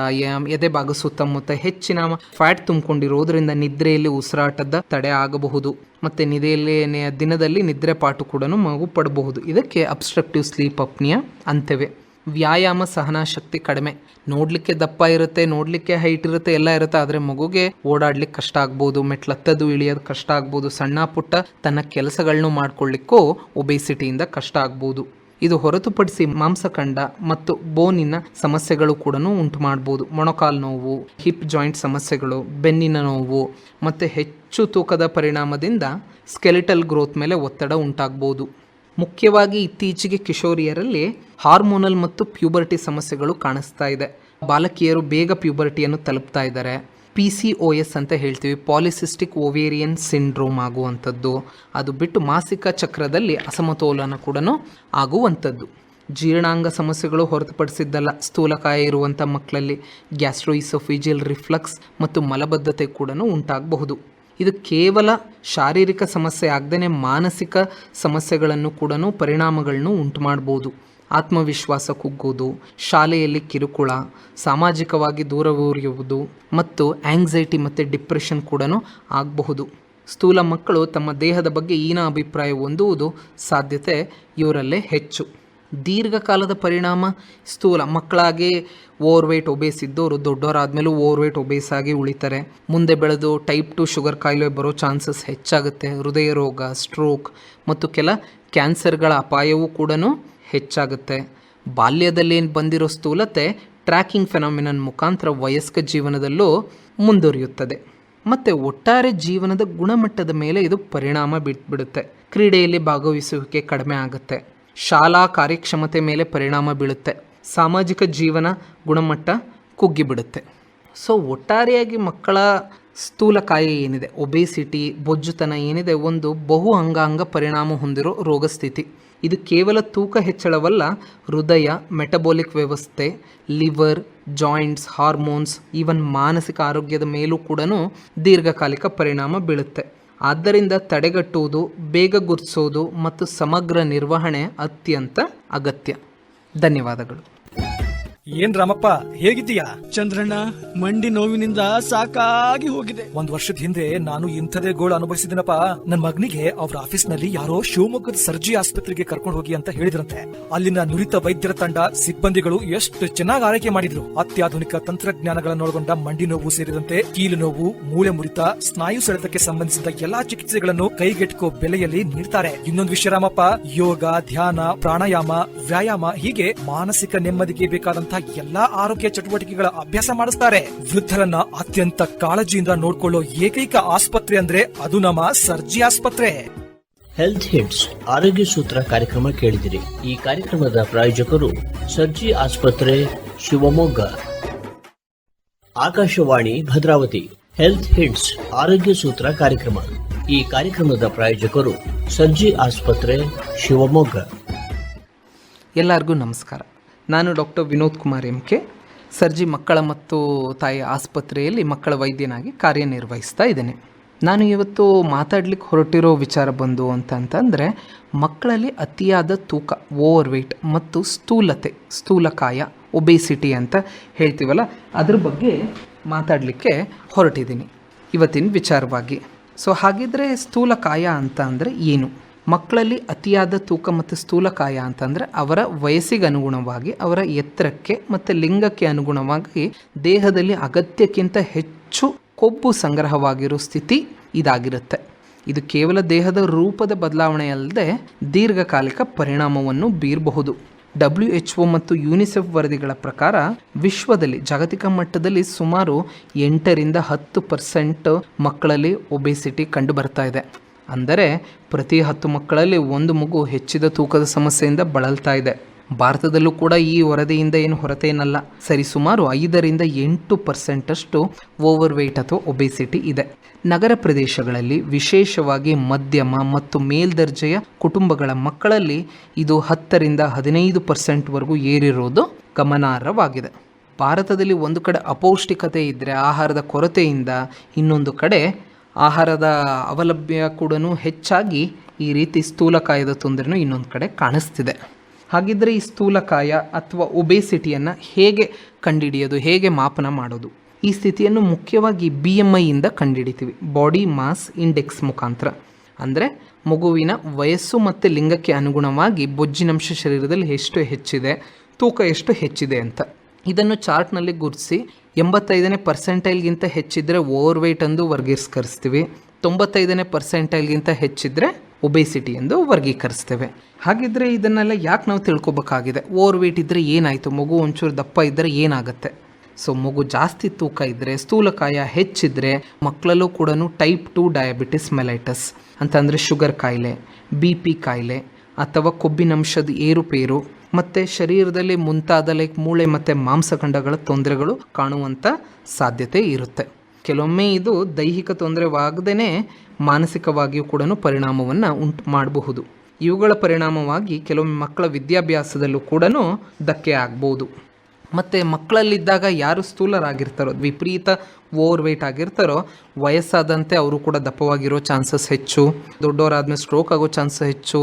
ಎದೆ ಭಾಗ ಸುತ್ತಮುತ್ತ ಹೆಚ್ಚಿನ ಫ್ಯಾಟ್ ತುಂಬಿಕೊಂಡಿರೋದ್ರಿಂದ ನಿದ್ರೆಯಲ್ಲಿ ಉಸಿರಾಟದ ತಡೆ ಆಗಬಹುದು, ಮತ್ತು ದಿನದಲ್ಲಿ ನಿದ್ರೆ ಪಾಟು ಕೂಡ ಮಗು ಪಡಬಹುದು. ಇದಕ್ಕೆ ಅಬ್ಸ್ಟ್ರಕ್ಟಿವ್ ಸ್ಲೀಪ್ ಅಪ್ನಿಯಾ ಅಂತೇವೆ. ವ್ಯಾಯಾಮ ಸಹನಾ ಶಕ್ತಿ ಕಡಿಮೆ, ನೋಡಲಿಕ್ಕೆ ದಪ್ಪ ಇರುತ್ತೆ, ನೋಡಲಿಕ್ಕೆ ಹೈಟ್ ಇರುತ್ತೆ, ಎಲ್ಲ ಇರುತ್ತೆ, ಆದರೆ ಮಗುಗೆ ಓಡಾಡ್ಲಿಕ್ಕೆ ಕಷ್ಟ ಆಗ್ಬೋದು, ಮೆಟ್ಲತ್ತದು ಇಳಿಯೋದು ಕಷ್ಟ ಆಗ್ಬೋದು, ಸಣ್ಣ ಪುಟ್ಟ ತನ್ನ ಕೆಲಸಗಳನ್ನು ಮಾಡ್ಕೊಳ್ಳಿಕ್ಕೂ ಒಬೇಸಿಟಿಯಿಂದ ಕಷ್ಟ ಆಗ್ಬೋದು. ಇದು ಹೊರತುಪಡಿಸಿ ಮಾಂಸಖಂಡ ಮತ್ತು ಬೋನಿನ ಸಮಸ್ಯೆಗಳು ಕೂಡ ಉಂಟು ಮಾಡ್ಬೋದು. ಮೊಣಕಾಲು ನೋವು, ಹಿಪ್ ಜಾಯಿಂಟ್ ಸಮಸ್ಯೆಗಳು, ಬೆನ್ನಿನ ನೋವು, ಮತ್ತು ಹೆಚ್ಚು ತೂಕದ ಪರಿಣಾಮದಿಂದ ಸ್ಕೆಲಿಟಲ್ ಗ್ರೋತ್ ಮೇಲೆ ಒತ್ತಡ ಉಂಟಾಗ್ಬೋದು. ಮುಖ್ಯವಾಗಿ ಇತ್ತೀಚೆಗೆ ಕಿಶೋರಿಯರಲ್ಲಿ ಹಾರ್ಮೋನಲ್ ಮತ್ತು ಪ್ಯೂಬರ್ಟಿ ಸಮಸ್ಯೆಗಳು ಕಾಣಿಸ್ತಾ ಇದೆ. ಬಾಲಕಿಯರು ಬೇಗ ಪ್ಯೂಬರ್ಟಿಯನ್ನು ತಲುಪ್ತಾ ಇದ್ದಾರೆ. PCOS ಅಂತ ಹೇಳ್ತೀವಿ, ಪಾಲಿಸಿಸ್ಟಿಕ್ ಓವೇರಿಯನ್ ಸಿಂಡ್ರೋಮ್ ಆಗುವಂಥದ್ದು. ಅದು ಬಿಟ್ಟು ಮಾಸಿಕ ಚಕ್ರದಲ್ಲಿ ಅಸಮತೋಲನ ಕೂಡ ಆಗುವಂಥದ್ದು. ಜೀರ್ಣಾಂಗ ಸಮಸ್ಯೆಗಳು ಹೊರತುಪಡಿಸಿದ್ದಲ್ಲ, ಸ್ಥೂಲಕಾಯ ಇರುವಂಥ ಮಕ್ಕಳಲ್ಲಿ ಗ್ಯಾಸ್ಟ್ರೋಇಸೋಫೇಜಿಯಲ್ ರಿಫ್ಲಕ್ಸ್ ಮತ್ತು ಮಲಬದ್ಧತೆ ಕೂಡ ಉಂಟಾಗಬಹುದು. ಇದು ಕೇವಲ ಶಾರೀರಿಕ ಸಮಸ್ಯೆ ಆಗದೇ ಮಾನಸಿಕ ಸಮಸ್ಯೆಗಳನ್ನು ಕೂಡ ಪರಿಣಾಮಗಳನ್ನು ಉಂಟು ಮಾಡ್ಬೋದು. ಆತ್ಮವಿಶ್ವಾಸ ಕುಗ್ಗೋದು, ಶಾಲೆಯಲ್ಲಿ ಕಿರುಕುಳ, ಸಾಮಾಜಿಕವಾಗಿ ದೂರ ಉರಿಯುವುದು ಮತ್ತು ಆಂಗ್ಸೈಟಿ ಮತ್ತು ಡಿಪ್ರೆಷನ್ ಕೂಡ ಆಗಬಹುದು. ಸ್ಥೂಲ ಮಕ್ಕಳು ತಮ್ಮ ದೇಹದ ಬಗ್ಗೆ ಹೀನ ಅಭಿಪ್ರಾಯ ಹೊಂದುವುದು ಸಾಧ್ಯತೆ ಇವರಲ್ಲೇ ಹೆಚ್ಚು. ದೀರ್ಘಕಾಲದ ಪರಿಣಾಮ ಸ್ಥೂಲ ಮಕ್ಕಳಾಗಿ ಓವರ್ವೇಟ್ ಒಬೇಸ್ ಇದ್ದವರು ದೊಡ್ಡವರಾದಮೇಲೂ ಓವರ್ವೇಟ್ ಒಬೇಸ್ ಆಗಿ ಉಳಿತಾರೆ. ಮುಂದೆ ಬೆಳೆದು ಟೈಪ್ 2 ಶುಗರ್ ಕಾಯಿಲೆ ಬರೋ ಚಾನ್ಸಸ್ ಹೆಚ್ಚಾಗುತ್ತೆ. ಹೃದಯ ರೋಗ, ಸ್ಟ್ರೋಕ್ ಮತ್ತು ಕೆಲ ಕ್ಯಾನ್ಸರ್ಗಳ ಅಪಾಯವೂ ಕೂಡ ಹೆಚ್ಚಾಗುತ್ತೆ. ಬಾಲ್ಯದಲ್ಲಿ ಬಂದಿರೋ ಸ್ಥೂಲತೆ ಟ್ರ್ಯಾಕಿಂಗ್ ಫೆನಾಮಿನನ್ ಮುಖಾಂತರ ವಯಸ್ಕ ಜೀವನದಲ್ಲೂ ಮುಂದುವರಿಯುತ್ತದೆ ಮತ್ತು ಒಟ್ಟಾರೆ ಜೀವನದ ಗುಣಮಟ್ಟದ ಮೇಲೆ ಇದು ಪರಿಣಾಮ ಬಿಡುತ್ತೆ. ಕ್ರೀಡೆಯಲ್ಲಿ ಭಾಗವಹಿಸುವಿಕೆ ಕಡಿಮೆ ಆಗುತ್ತೆ, ಶಾಲಾ ಕಾರ್ಯಕ್ಷಮತೆ ಮೇಲೆ ಪರಿಣಾಮ ಬೀಳುತ್ತೆ, ಸಾಮಾಜಿಕ ಜೀವನ ಗುಣಮಟ್ಟ ಕುಗ್ಗಿಬಿಡುತ್ತೆ. ಸೊ ಒಟ್ಟಾರೆಯಾಗಿ ಮಕ್ಕಳ ಸ್ಥೂಲಕಾಯ ಏನಿದೆ, ಒಬೇಸಿಟಿ, ಬೊಜ್ಜುತನ ಏನಿದೆ, ಒಂದು ಬಹು ಅಂಗಾಂಗ ಪರಿಣಾಮ ಹೊಂದಿರೋ ರೋಗ ಸ್ಥಿತಿ. ಇದು ಕೇವಲ ತೂಕ ಹೆಚ್ಚಳವಲ್ಲ, ಹೃದಯ, ಮೆಟಬಾಲಿಕ್ ವ್ಯವಸ್ಥೆ, ಲಿವರ್, ಜಾಯಿಂಟ್ಸ್, ಹಾರ್ಮೋನ್ಸ್, ಈವನ್ ಮಾನಸಿಕ ಆರೋಗ್ಯದ ಮೇಲೂ ಕೂಡ ದೀರ್ಘಕಾಲಿಕ ಪರಿಣಾಮ ಬೀಳುತ್ತೆ. ಆದ್ದರಿಂದ ತಡೆಗಟ್ಟುವುದು, ಬೇಗ ಗುರುತಿಸೋದು ಮತ್ತು ಸಮಗ್ರ ನಿರ್ವಹಣೆ ಅತ್ಯಂತ ಅಗತ್ಯ. ಧನ್ಯವಾದಗಳು. ಏನ್ ರಾಮಪ್ಪ, ಹೇಗಿದ್ದೀಯಾ? ಚಂದ್ರಣ್ಣ, ಮಂಡಿ ನೋವಿನಿಂದ ಸಾಕಾಗಿ ಹೋಗಿದೆ. 1 ವರ್ಷದ ಹಿಂದೆ ನಾನು ಇಂಥದೇ ಗೋಳು ಅನುಭವಿಸಿದಿನಪ್ಪ. ನನ್ನ ಮಗನಿಗೆ ಅವ್ರ ಆಫೀಸ್ ನಲ್ಲಿ ಯಾರೋ ಶಿವಮೊಗ್ಗದ ಸರ್ಜಿ ಆಸ್ಪತ್ರೆಗೆ ಕರ್ಕೊಂಡು ಹೋಗಿ ಅಂತ ಹೇಳಿದ್ರಂತೆ. ಅಲ್ಲಿನ ನುರಿತ ವೈದ್ಯರ ತಂಡ, ಸಿಬ್ಬಂದಿಗಳು ಎಷ್ಟು ಚೆನ್ನಾಗಿ ಆರೈಕೆ ಮಾಡಿದ್ರು. ಅತ್ಯಾಧುನಿಕ ತಂತ್ರಜ್ಞಾನಗಳನ್ನೊಳಗೊಂಡ ಮಂಡಿ ನೋವು ಸೇರಿದಂತೆ ಕೀಲು ನೋವು, ಮೂಳೆ ಮುರಿತ, ಸ್ನಾಯು ಸೆಳೆತಕ್ಕೆ ಸಂಬಂಧಿಸಿದ ಎಲ್ಲಾ ಚಿಕಿತ್ಸೆಗಳನ್ನು ಕೈಗೆಟುಕೋ ಬೆಲೆಯಲ್ಲಿ ನೀಡ್ತಾರೆ. ಇನ್ನೊಂದು ವಿಷಯ ರಾಮಪ್ಪ, ಯೋಗ, ಧ್ಯಾನ, ಪ್ರಾಣಾಯಾಮ, ವ್ಯಾಯಾಮ ಹೀಗೆ ಮಾನಸಿಕ ನೆಮ್ಮದಿಗೆ ಬೇಕಾದಂತಹ ಎಲ್ಲಾ ಆರೋಗ್ಯ ಚಟುವಟಿಕೆಗಳ ಅಭ್ಯಾಸ ಮಾಡಿಸ್ತಾರೆ. ವೃದ್ಧರನ್ನ ಅತ್ಯಂತ ಕಾಳಜಿಯಿಂದ ನೋಡ್ಕೊಳ್ಳೋ ಏಕೈಕ ಆಸ್ಪತ್ರೆ ಅಂದ್ರೆ ಅದು ನಮ್ಮ ಸರ್ಜಿ ಆಸ್ಪತ್ರೆ. ಹೆಲ್ತ್ ಹಿಟ್ಸ್ ಆರೋಗ್ಯ ಸೂತ್ರ ಕಾರ್ಯಕ್ರಮ ಕೇಳಿದಿರಿ. ಈ ಕಾರ್ಯಕ್ರಮದ ಪ್ರಾಯೋಜಕರು ಸರ್ಜಿ ಆಸ್ಪತ್ರೆ, ಶಿವಮೊಗ್ಗ. ಆಕಾಶವಾಣಿ ಭದ್ರಾವತಿ. ಹೆಲ್ತ್ ಹಿಟ್ಸ್ ಆರೋಗ್ಯ ಸೂತ್ರ ಕಾರ್ಯಕ್ರಮ. ಈ ಕಾರ್ಯಕ್ರಮದ ಪ್ರಾಯೋಜಕರು ಸರ್ಜಿ ಆಸ್ಪತ್ರೆ, ಶಿವಮೊಗ್ಗ. ಎಲ್ಲರಿಗೂ ನಮಸ್ಕಾರ. ನಾನು ಡಾಕ್ಟರ್ ವಿನೋದ್ ಕುಮಾರ್ ಎಂ.ಕೆ. ಸರ್ಜಿ ಮಕ್ಕಳ ಮತ್ತು ತಾಯಿ ಆಸ್ಪತ್ರೆಯಲ್ಲಿ ಮಕ್ಕಳ ವೈದ್ಯನಾಗಿ ಕಾರ್ಯನಿರ್ವಹಿಸ್ತಾ ಇದ್ದೇನೆ. ನಾನು ಇವತ್ತು ಮಾತಾಡ್ಲಿಕ್ಕೆ ಹೊರಟಿರೋ ವಿಚಾರ ಬಂದು ಅಂತಂದರೆ ಮಕ್ಕಳಲ್ಲಿ ಅತಿಯಾದ ತೂಕ, ಓವರ್ ವೆಯ್ಟ್ ಮತ್ತು ಸ್ಥೂಲಕಾಯ, ಒಬೇಸಿಟಿ ಅಂತ ಹೇಳ್ತೀವಲ್ಲ, ಅದ್ರ ಬಗ್ಗೆ ಮಾತಾಡಲಿಕ್ಕೆ ಹೊರಟಿದ್ದೀನಿ ಇವತ್ತಿನ ವಿಚಾರವಾಗಿ. ಸೊ ಹಾಗಿದ್ರೆ ಸ್ಥೂಲಕಾಯ ಅಂತ ಅಂದರೆ ಏನು? ಮಕ್ಕಳಲ್ಲಿ ಅತಿಯಾದ ತೂಕ ಮತ್ತು ಸ್ಥೂಲಕಾಯ ಅಂತಂದರೆ ಅವರ ವಯಸ್ಸಿಗೆ ಅನುಗುಣವಾಗಿ, ಅವರ ಎತ್ತರಕ್ಕೆ ಮತ್ತು ಲಿಂಗಕ್ಕೆ ಅನುಗುಣವಾಗಿ ದೇಹದಲ್ಲಿ ಅಗತ್ಯಕ್ಕಿಂತ ಹೆಚ್ಚು ಕೊಬ್ಬು ಸಂಗ್ರಹವಾಗಿರೋ ಸ್ಥಿತಿ ಇದಾಗಿರುತ್ತೆ. ಇದು ಕೇವಲ ದೇಹದ ರೂಪದ ಬದಲಾವಣೆಯಲ್ಲದೆ ದೀರ್ಘಕಾಲಿಕ ಪರಿಣಾಮವನ್ನು ಬೀರಬಹುದು. WHO ಮತ್ತು ಯುನಿಸೆಫ್ ವರದಿಗಳ ಪ್ರಕಾರ ವಿಶ್ವದಲ್ಲಿ ಜಾಗತಿಕ ಮಟ್ಟದಲ್ಲಿ ಸುಮಾರು 8ರಿಂದ 10% ಮಕ್ಕಳಲ್ಲಿ ಒಬೇಸಿಟಿ ಕಂಡು ಬರ್ತಾ ಇದೆ. ಅಂದರೆ ಪ್ರತಿ 10 ಮಕ್ಕಳಲ್ಲಿ 1 ಮಗು ಹೆಚ್ಚಿದ ತೂಕದ ಸಮಸ್ಯೆಯಿಂದ ಬಳಲ್ತಾ ಇದೆ. ಭಾರತದಲ್ಲೂ ಕೂಡ ಈ ವರದಿಯಿಂದ ಏನು ಹೊರತೇನಲ್ಲ, ಸರಿಸುಮಾರು 5ರಿಂದ 8% ಓವರ್ ವೆಯ್ಟ್ ಅಥವಾ ಒಬೇಸಿಟಿ ಇದೆ. ನಗರ ಪ್ರದೇಶಗಳಲ್ಲಿ, ವಿಶೇಷವಾಗಿ ಮಧ್ಯಮ ಮತ್ತು ಮೇಲ್ದರ್ಜೆಯ ಕುಟುಂಬಗಳ ಮಕ್ಕಳಲ್ಲಿ ಇದು 10ರಿಂದ 15% ಏರಿರೋದು ಗಮನಾರ್ಹವಾಗಿದೆ. ಭಾರತದಲ್ಲಿ ಒಂದು ಕಡೆ ಅಪೌಷ್ಟಿಕತೆ ಇದ್ದರೆ, ಆಹಾರದ ಕೊರತೆಯಿಂದ, ಇನ್ನೊಂದು ಕಡೆ ಆಹಾರದ ಅವಲಭ್ಯ ಕೂಡ ಹೆಚ್ಚಾಗಿ ಈ ರೀತಿ ಸ್ಥೂಲಕಾಯದ ತೊಂದರೆನೂ ಇನ್ನೊಂದು ಕಡೆ ಕಾಣಿಸ್ತಿದೆ. ಹಾಗಿದ್ದರೆ ಈ ಸ್ಥೂಲಕಾಯ ಅಥವಾ ಒಬೇಸಿಟಿಯನ್ನು ಹೇಗೆ ಕಂಡುಹಿಡಿಯೋದು, ಹೇಗೆ ಮಾಪನ ಮಾಡೋದು? ಈ ಸ್ಥಿತಿಯನ್ನು ಮುಖ್ಯವಾಗಿ BMI ಇಂದ ಕಂಡುಹಿಡಿತೀವಿ, ಬಾಡಿ ಮಾಸ್ ಇಂಡೆಕ್ಸ್ ಮುಖಾಂತರ. ಅಂದರೆ ಮಗುವಿನ ವಯಸ್ಸು ಮತ್ತು ಲಿಂಗಕ್ಕೆ ಅನುಗುಣವಾಗಿ ಬೊಜ್ಜಿನಂಶ ಶರೀರದಲ್ಲಿ ಎಷ್ಟು ಹೆಚ್ಚಿದೆ, ತೂಕ ಎಷ್ಟು ಹೆಚ್ಚಿದೆ ಅಂತ. ಇದನ್ನು ಚಾರ್ಟ್ನಲ್ಲಿ ಗುರುತಿಸಿ 85ನೇ ಪರ್ಸೆಂಟೈಲ್ಗಿಂತ ಹೆಚ್ಚಿದ್ರೆ ಓವರ್ ವೆಯ್ಟ್ ಎಂದು ವರ್ಗೀಕರಿಸ್ತೀವಿ, 95ನೇ ಪರ್ಸೆಂಟೈಲ್ಗಿಂತ ಹೆಚ್ಚಿದ್ರೆ ಒಬೇಸಿಟಿ ಎಂದು ವರ್ಗೀಕರಿಸ್ತೇವೆ. ಹಾಗಿದ್ರೆ ಇದನ್ನೆಲ್ಲ ಯಾಕೆ ನಾವು ತಿಳ್ಕೊಬೇಕಾಗಿದೆ? ಓವರ್ ವೆಯ್ಟ್ ಇದ್ದರೆ ಏನಾಯಿತು, ಮಗು ಒಂಚೂರು ದಪ್ಪ ಇದ್ದರೆ ಏನಾಗುತ್ತೆ? ಸೊ ಮಗು ಜಾಸ್ತಿ ತೂಕ ಇದ್ದರೆ, ಸ್ಥೂಲಕಾಯ ಹೆಚ್ಚಿದ್ರೆ ಮಕ್ಕಳಲ್ಲೂ ಕೂಡ ಟೈಪ್ 2 ಡಯಾಬಿಟಿಸ್ ಮೆಲೈಟಸ್ ಅಂತಂದರೆ ಶುಗರ್ ಕಾಯಿಲೆ, BP ಕಾಯಿಲೆ ಅಥವಾ ಕೊಬ್ಬಿನಂಶದ ಏರುಪೇರು ಮತ್ತು ಶರೀರದಲ್ಲಿ ಮುಂತಾದ ಮೂಳೆ ಮತ್ತು ಮಾಂಸಖಂಡಗಳ ತೊಂದರೆಗಳು ಕಾಣುವಂಥ ಸಾಧ್ಯತೆ ಇರುತ್ತೆ. ಕೆಲವೊಮ್ಮೆ ಇದು ದೈಹಿಕ ತೊಂದರೆವಾಗದೇ ಮಾನಸಿಕವಾಗಿಯೂ ಕೂಡ ಪರಿಣಾಮವನ್ನು ಉಂಟು ಮಾಡಬಹುದು. ಇವುಗಳ ಪರಿಣಾಮವಾಗಿ ಕೆಲವೊಮ್ಮೆ ಮಕ್ಕಳ ವಿದ್ಯಾಭ್ಯಾಸದಲ್ಲೂ ಕೂಡ ಧಕ್ಕೆ ಆಗ್ಬೋದು. ಮತ್ತು ಮಕ್ಕಳಲ್ಲಿದ್ದಾಗ ಯಾರು ಸ್ಥೂಲರಾಗಿರ್ತಾರೋ, ವಿಪರೀತ ಓವರ್ ವೆಯ್ಟ್ ಆಗಿರ್ತಾರೋ, ವಯಸ್ಸಾದಂತೆ ಅವರು ಕೂಡ ದಪ್ಪವಾಗಿರೋ ಚಾನ್ಸಸ್ ಹೆಚ್ಚು, ದೊಡ್ಡವರಾದ್ಮೇಲೆ ಸ್ಟ್ರೋಕ್ ಆಗೋ ಚಾನ್ಸಸ್ ಹೆಚ್ಚು,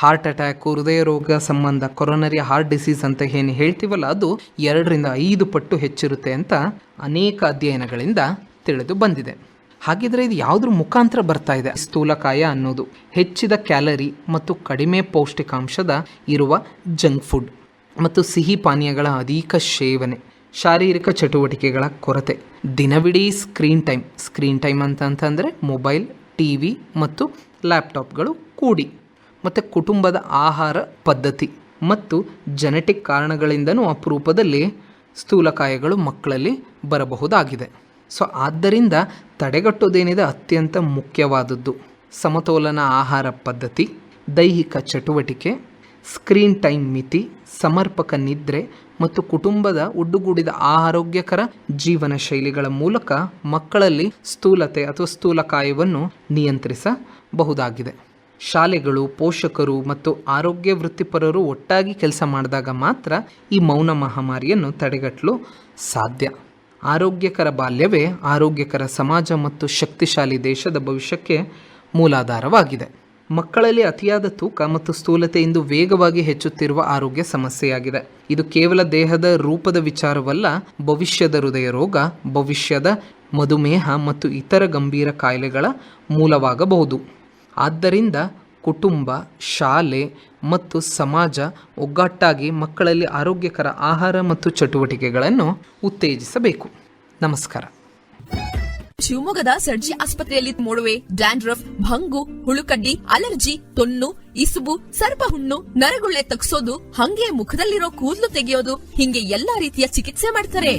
ಹಾರ್ಟ್ ಅಟ್ಯಾಕು, ಹೃದಯ ರೋಗ ಸಂಬಂಧ ಕೊರೊನರಿ ಹಾರ್ಟ್ ಡಿಸೀಸ್ ಅಂತ ಏನು ಹೇಳ್ತೀವಲ್ಲ, ಅದು 2 ರಿಂದ 5 ಪಟ್ಟು ಹೆಚ್ಚಿರುತ್ತೆ ಅಂತ ಅನೇಕ ಅಧ್ಯಯನಗಳಿಂದ ತಿಳಿದು ಬಂದಿದೆ. ಹಾಗಿದ್ರೆ ಇದು ಯಾವುದ್ರ ಮುಖಾಂತರ ಬರ್ತಾ ಇದೆ ಸ್ಥೂಲಕಾಯ ಅನ್ನೋದು? ಹೆಚ್ಚಿದ ಕ್ಯಾಲರಿ ಮತ್ತು ಕಡಿಮೆ ಪೌಷ್ಟಿಕಾಂಶದ ಇರುವ ಜಂಕ್ ಫುಡ್ ಮತ್ತು ಸಿಹಿ ಪಾನೀಯಗಳ ಅಧಿಕ ಸೇವನೆ, ಶಾರೀರಿಕ ಚಟುವಟಿಕೆಗಳ ಕೊರತೆ, ದಿನವಿಡೀ ಸ್ಕ್ರೀನ್ ಟೈಮ್ ಅಂತಂದರೆ ಮೊಬೈಲ್, ಟಿವಿ ಮತ್ತು ಲ್ಯಾಪ್ಟಾಪ್ಗಳು ಕೂಡಿ, ಮತ್ತು ಕುಟುಂಬದ ಆಹಾರ ಪದ್ಧತಿ ಮತ್ತು ಜೆನೆಟಿಕ್ ಕಾರಣಗಳಿಂದನೂ ಅಪರೂಪದಲ್ಲಿ ಸ್ಥೂಲಕಾಯಗಳು ಮಕ್ಕಳಲ್ಲಿ ಬರಬಹುದಾಗಿದೆ. ಸೊ ಆದ್ದರಿಂದ ತಡೆಗಟ್ಟೋದೇನಿದೆ ಅತ್ಯಂತ ಮುಖ್ಯವಾದದ್ದು ಸಮತೋಲನ ಆಹಾರ ಪದ್ಧತಿ, ದೈಹಿಕ ಚಟುವಟಿಕೆ, ಸ್ಕ್ರೀನ್ ಟೈಮ್ ಮಿತಿ, ಸಮರ್ಪಕ ನಿದ್ರೆ ಮತ್ತು ಕುಟುಂಬದ ಒಡ್ಡುಗೂಡಿದ ಆರೋಗ್ಯಕರ ಜೀವನ ಶೈಲಿಗಳ ಮೂಲಕ ಮಕ್ಕಳಲ್ಲಿ ಸ್ಥೂಲತೆ ಅಥವಾ ಸ್ಥೂಲಕಾಯವನ್ನು ನಿಯಂತ್ರಿಸಬಹುದಾಗಿದೆ. ಶಾಲೆಗಳು, ಪೋಷಕರು ಮತ್ತು ಆರೋಗ್ಯ ವೃತ್ತಿಪರರು ಒಟ್ಟಾಗಿ ಕೆಲಸ ಮಾಡಿದಾಗ ಮಾತ್ರ ಈ ಮೌನ ಮಹಾಮಾರಿಯನ್ನು ತಡೆಗಟ್ಟಲು ಸಾಧ್ಯ. ಆರೋಗ್ಯಕರ ಬಾಲ್ಯವೇ ಆರೋಗ್ಯಕರ ಸಮಾಜ ಮತ್ತು ಶಕ್ತಿಶಾಲಿ ದೇಶದ ಭವಿಷ್ಯಕ್ಕೆ ಮೂಲಾಧಾರವಾಗಿದೆ. ಮಕ್ಕಳಲ್ಲಿ ಅತಿಯಾದ ತೂಕ ಮತ್ತು ಸ್ಥೂಲತೆ ಇಂದು ವೇಗವಾಗಿ ಹೆಚ್ಚುತ್ತಿರುವ ಆರೋಗ್ಯ ಸಮಸ್ಯೆಯಾಗಿದೆ. ಇದು ಕೇವಲ ದೇಹದ ರೂಪದ ವಿಚಾರವಲ್ಲ, ಭವಿಷ್ಯದ ಹೃದಯ ರೋಗ, ಭವಿಷ್ಯದ ಮಧುಮೇಹ ಮತ್ತು ಇತರ ಗಂಭೀರ ಕಾಯಿಲೆಗಳ ಮೂಲವಾಗಬಹುದು. ಆದ್ದರಿಂದ ಕುಟುಂಬ, ಶಾಲೆ ಮತ್ತು ಸಮಾಜ ಒಗ್ಗಟ್ಟಾಗಿ ಮಕ್ಕಳಲ್ಲಿ ಆರೋಗ್ಯಕರ ಆಹಾರ ಮತ್ತು ಚಟುವಟಿಕೆಗಳನ್ನು ಉತ್ತೇಜಿಸಬೇಕು. ನಮಸ್ಕಾರ. ಶಿವಮೊಗ್ಗದ ಸರ್ಜಿ ಆಸ್ಪತ್ರೆಯಲ್ಲಿ ಮೊಡವೆ, ಡ್ಯಾಂಡ್ರಫ್, ಭಂಗು, ಹುಳುಕಡ್ಡಿ, ಅಲರ್ಜಿ, ತೊನ್ನು, ಇಸುಬು, ಸರ್ಪಹುಣ್ಣು, ನರಗುಳ್ಳೆ ತಗ್ಸೋದು, ಹಂಗೆ ಮುಖದಲ್ಲಿರೋ ಕೂದಲು ತೆಗೆಯೋದು, ಹಿಂಗೆ ಎಲ್ಲಾ ರೀತಿಯ ಚಿಕಿತ್ಸೆ ಮಾಡ್ತಾರೆ.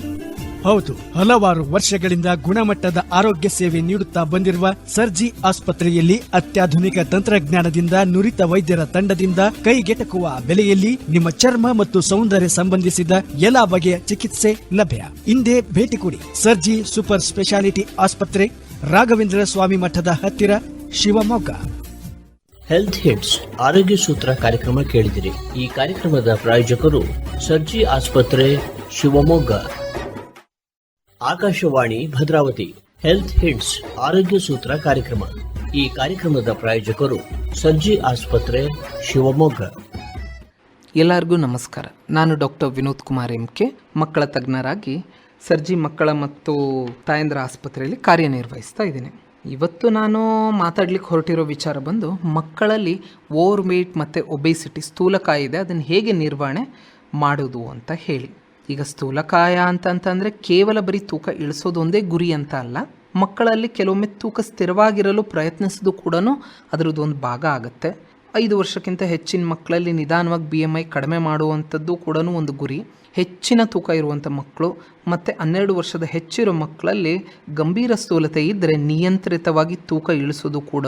ಹೌದು, ಹಲವಾರು ವರ್ಷಗಳಿಂದ ಗುಣಮಟ್ಟದ ಆರೋಗ್ಯ ಸೇವೆ ನೀಡುತ್ತಾ ಬಂದಿರುವ ಸರ್ಜಿ ಆಸ್ಪತ್ರೆಯಲ್ಲಿ ಅತ್ಯಾಧುನಿಕ ತಂತ್ರಜ್ಞಾನದಿಂದ ನುರಿತ ವೈದ್ಯರ ತಂಡದಿಂದ ಕೈಗೆಟಕುವ ಬೆಲೆಯಲ್ಲಿ ನಿಮ್ಮ ಚರ್ಮ ಮತ್ತು ಸೌಂದರ್ಯ ಸಂಬಂಧಿಸಿದ ಎಲ್ಲಾ ಬಗೆಯ ಚಿಕಿತ್ಸೆ ಲಭ್ಯ. ಇಂದೇ ಭೇಟಿ ಕೊಡಿ. ಸರ್ಜಿ ಸೂಪರ್ ಸ್ಪೆಷಾಲಿಟಿ ಆಸ್ಪತ್ರೆ, ರಾಘವೇಂದ್ರ ಸ್ವಾಮಿ ಮಠದ ಹತ್ತಿರ, ಶಿವಮೊಗ್ಗ. ಹೆಲ್ತ್ ಹಿಟ್ಸ್ ಆರೋಗ್ಯ ಸೂತ್ರ ಕಾರ್ಯಕ್ರಮ ಕೇಳಿದಿರಿ. ಈ ಕಾರ್ಯಕ್ರಮದ ಪ್ರಾಯೋಜಕರು ಸರ್ಜಿ ಆಸ್ಪತ್ರೆ, ಶಿವಮೊಗ್ಗ. ಆಕಾಶವಾಣಿ ಭದ್ರಾವತಿ. ಹೆಲ್ತ್ ಹಿಟ್ಸ್ ಆರೋಗ್ಯ ಸೂತ್ರ ಕಾರ್ಯಕ್ರಮ. ಈ ಕಾರ್ಯಕ್ರಮದ ಪ್ರಾಯೋಜಕರು ಸರ್ಜಿ ಆಸ್ಪತ್ರೆ, ಶಿವಮೊಗ್ಗ. ಎಲ್ಲರಿಗೂ ನಮಸ್ಕಾರ. ನಾನು ಡಾಕ್ಟರ್ ವಿನೋದ್ ಕುಮಾರ್ MK, ಮಕ್ಕಳ ತಜ್ಞರಾಗಿ ಸರ್ಜಿ ಮಕ್ಕಳ ಮತ್ತು ತಾಯಂದ್ರ ಆಸ್ಪತ್ರೆಯಲ್ಲಿ ಕಾರ್ಯನಿರ್ವಹಿಸ್ತಾ ಇದ್ದೀನಿ. ಇವತ್ತು ನಾನು ಮಾತಾಡ್ಲಿಕ್ಕೆ ಹೊರಟಿರೋ ವಿಚಾರ ಬಂದು ಮಕ್ಕಳಲ್ಲಿ ಓವರ್ ವೇಟ್ ಮತ್ತು ಒಬೇಸಿಟಿ, ಸ್ಥೂಲಕಾಯ ಇದೆ, ಅದನ್ನು ಹೇಗೆ ನಿರ್ವಹಣೆ ಮಾಡೋದು ಅಂತ ಹೇಳಿ. ಈಗ ಸ್ಥೂಲಕಾಯ ಅಂತಂತಂದರೆ ಕೇವಲ ಬರೀ ತೂಕ ಇಳಿಸೋದು ಒಂದೇ ಗುರಿ ಅಂತ ಅಲ್ಲ. ಮಕ್ಕಳಲ್ಲಿ ಕೆಲವೊಮ್ಮೆ ತೂಕ ಸ್ಥಿರವಾಗಿರಲು ಪ್ರಯತ್ನಿಸೋದು ಕೂಡ ಅದರದ್ದು ಒಂದು ಭಾಗ ಆಗುತ್ತೆ. 5 ವರ್ಷಕ್ಕಿಂತ ಹೆಚ್ಚಿನ ಮಕ್ಕಳಲ್ಲಿ ನಿಧಾನವಾಗಿ BMI ಕಡಿಮೆ ಮಾಡುವಂಥದ್ದು ಕೂಡ ಒಂದು ಗುರಿ. ಹೆಚ್ಚಿನ ತೂಕ ಇರುವಂಥ ಮಕ್ಕಳು ಮತ್ತು 12 ವರ್ಷದ ಹೆಚ್ಚಿರೋ ಮಕ್ಕಳಲ್ಲಿ ಗಂಭೀರ ಸ್ಥೂಲತೆ ಇದ್ದರೆ ನಿಯಂತ್ರಿತವಾಗಿ ತೂಕ ಇಳಿಸೋದು ಕೂಡ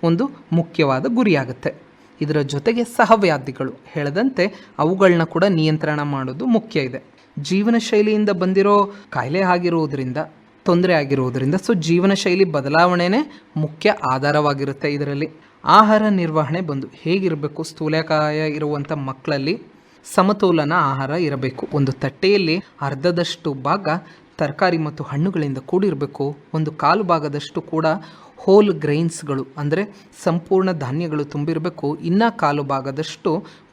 ಒಂದು ಮುಖ್ಯವಾದ ಗುರಿಯಾಗುತ್ತೆ. ಇದರ ಜೊತೆಗೆ ಸಹವ್ಯಾಧಿಗಳು ಹೇಳದಂತೆ ಅವುಗಳನ್ನ ಕೂಡ ನಿಯಂತ್ರಣ ಮಾಡೋದು ಮುಖ್ಯ ಇದೆ. ಜೀವನ ಶೈಲಿಯಿಂದ ಬಂದಿರೋ ಕಾಯಿಲೆ ಆಗಿರೋದ್ರಿಂದ, ತೊಂದರೆ ಆಗಿರೋದ್ರಿಂದ ಜೀವನ ಶೈಲಿ ಬದಲಾವಣೆನೇ ಮುಖ್ಯ ಆಧಾರವಾಗಿರುತ್ತೆ. ಇದರಲ್ಲಿ ಆಹಾರ ನಿರ್ವಹಣೆ ಬಂದು ಹೇಗಿರಬೇಕು? ಸ್ಥೂಲಕಾಯ ಇರುವಂಥ ಮಕ್ಕಳಲ್ಲಿ ಸಮತೋಲನ ಆಹಾರ ಇರಬೇಕು. ಒಂದು ತಟ್ಟೆಯಲ್ಲಿ ಅರ್ಧದಷ್ಟು ಭಾಗ ತರಕಾರಿ ಮತ್ತು ಹಣ್ಣುಗಳಿಂದ ಕೂಡಿರಬೇಕು. 1/4 ಭಾಗದಷ್ಟು ಕೂಡ ಹೋಲ್ ಗ್ರೈನ್ಸ್ಗಳು ಅಂದರೆ ಸಂಪೂರ್ಣ ಧಾನ್ಯಗಳು ತುಂಬಿರಬೇಕು. ಇನ್ನು 1/4 ಭಾಗದಷ್ಟು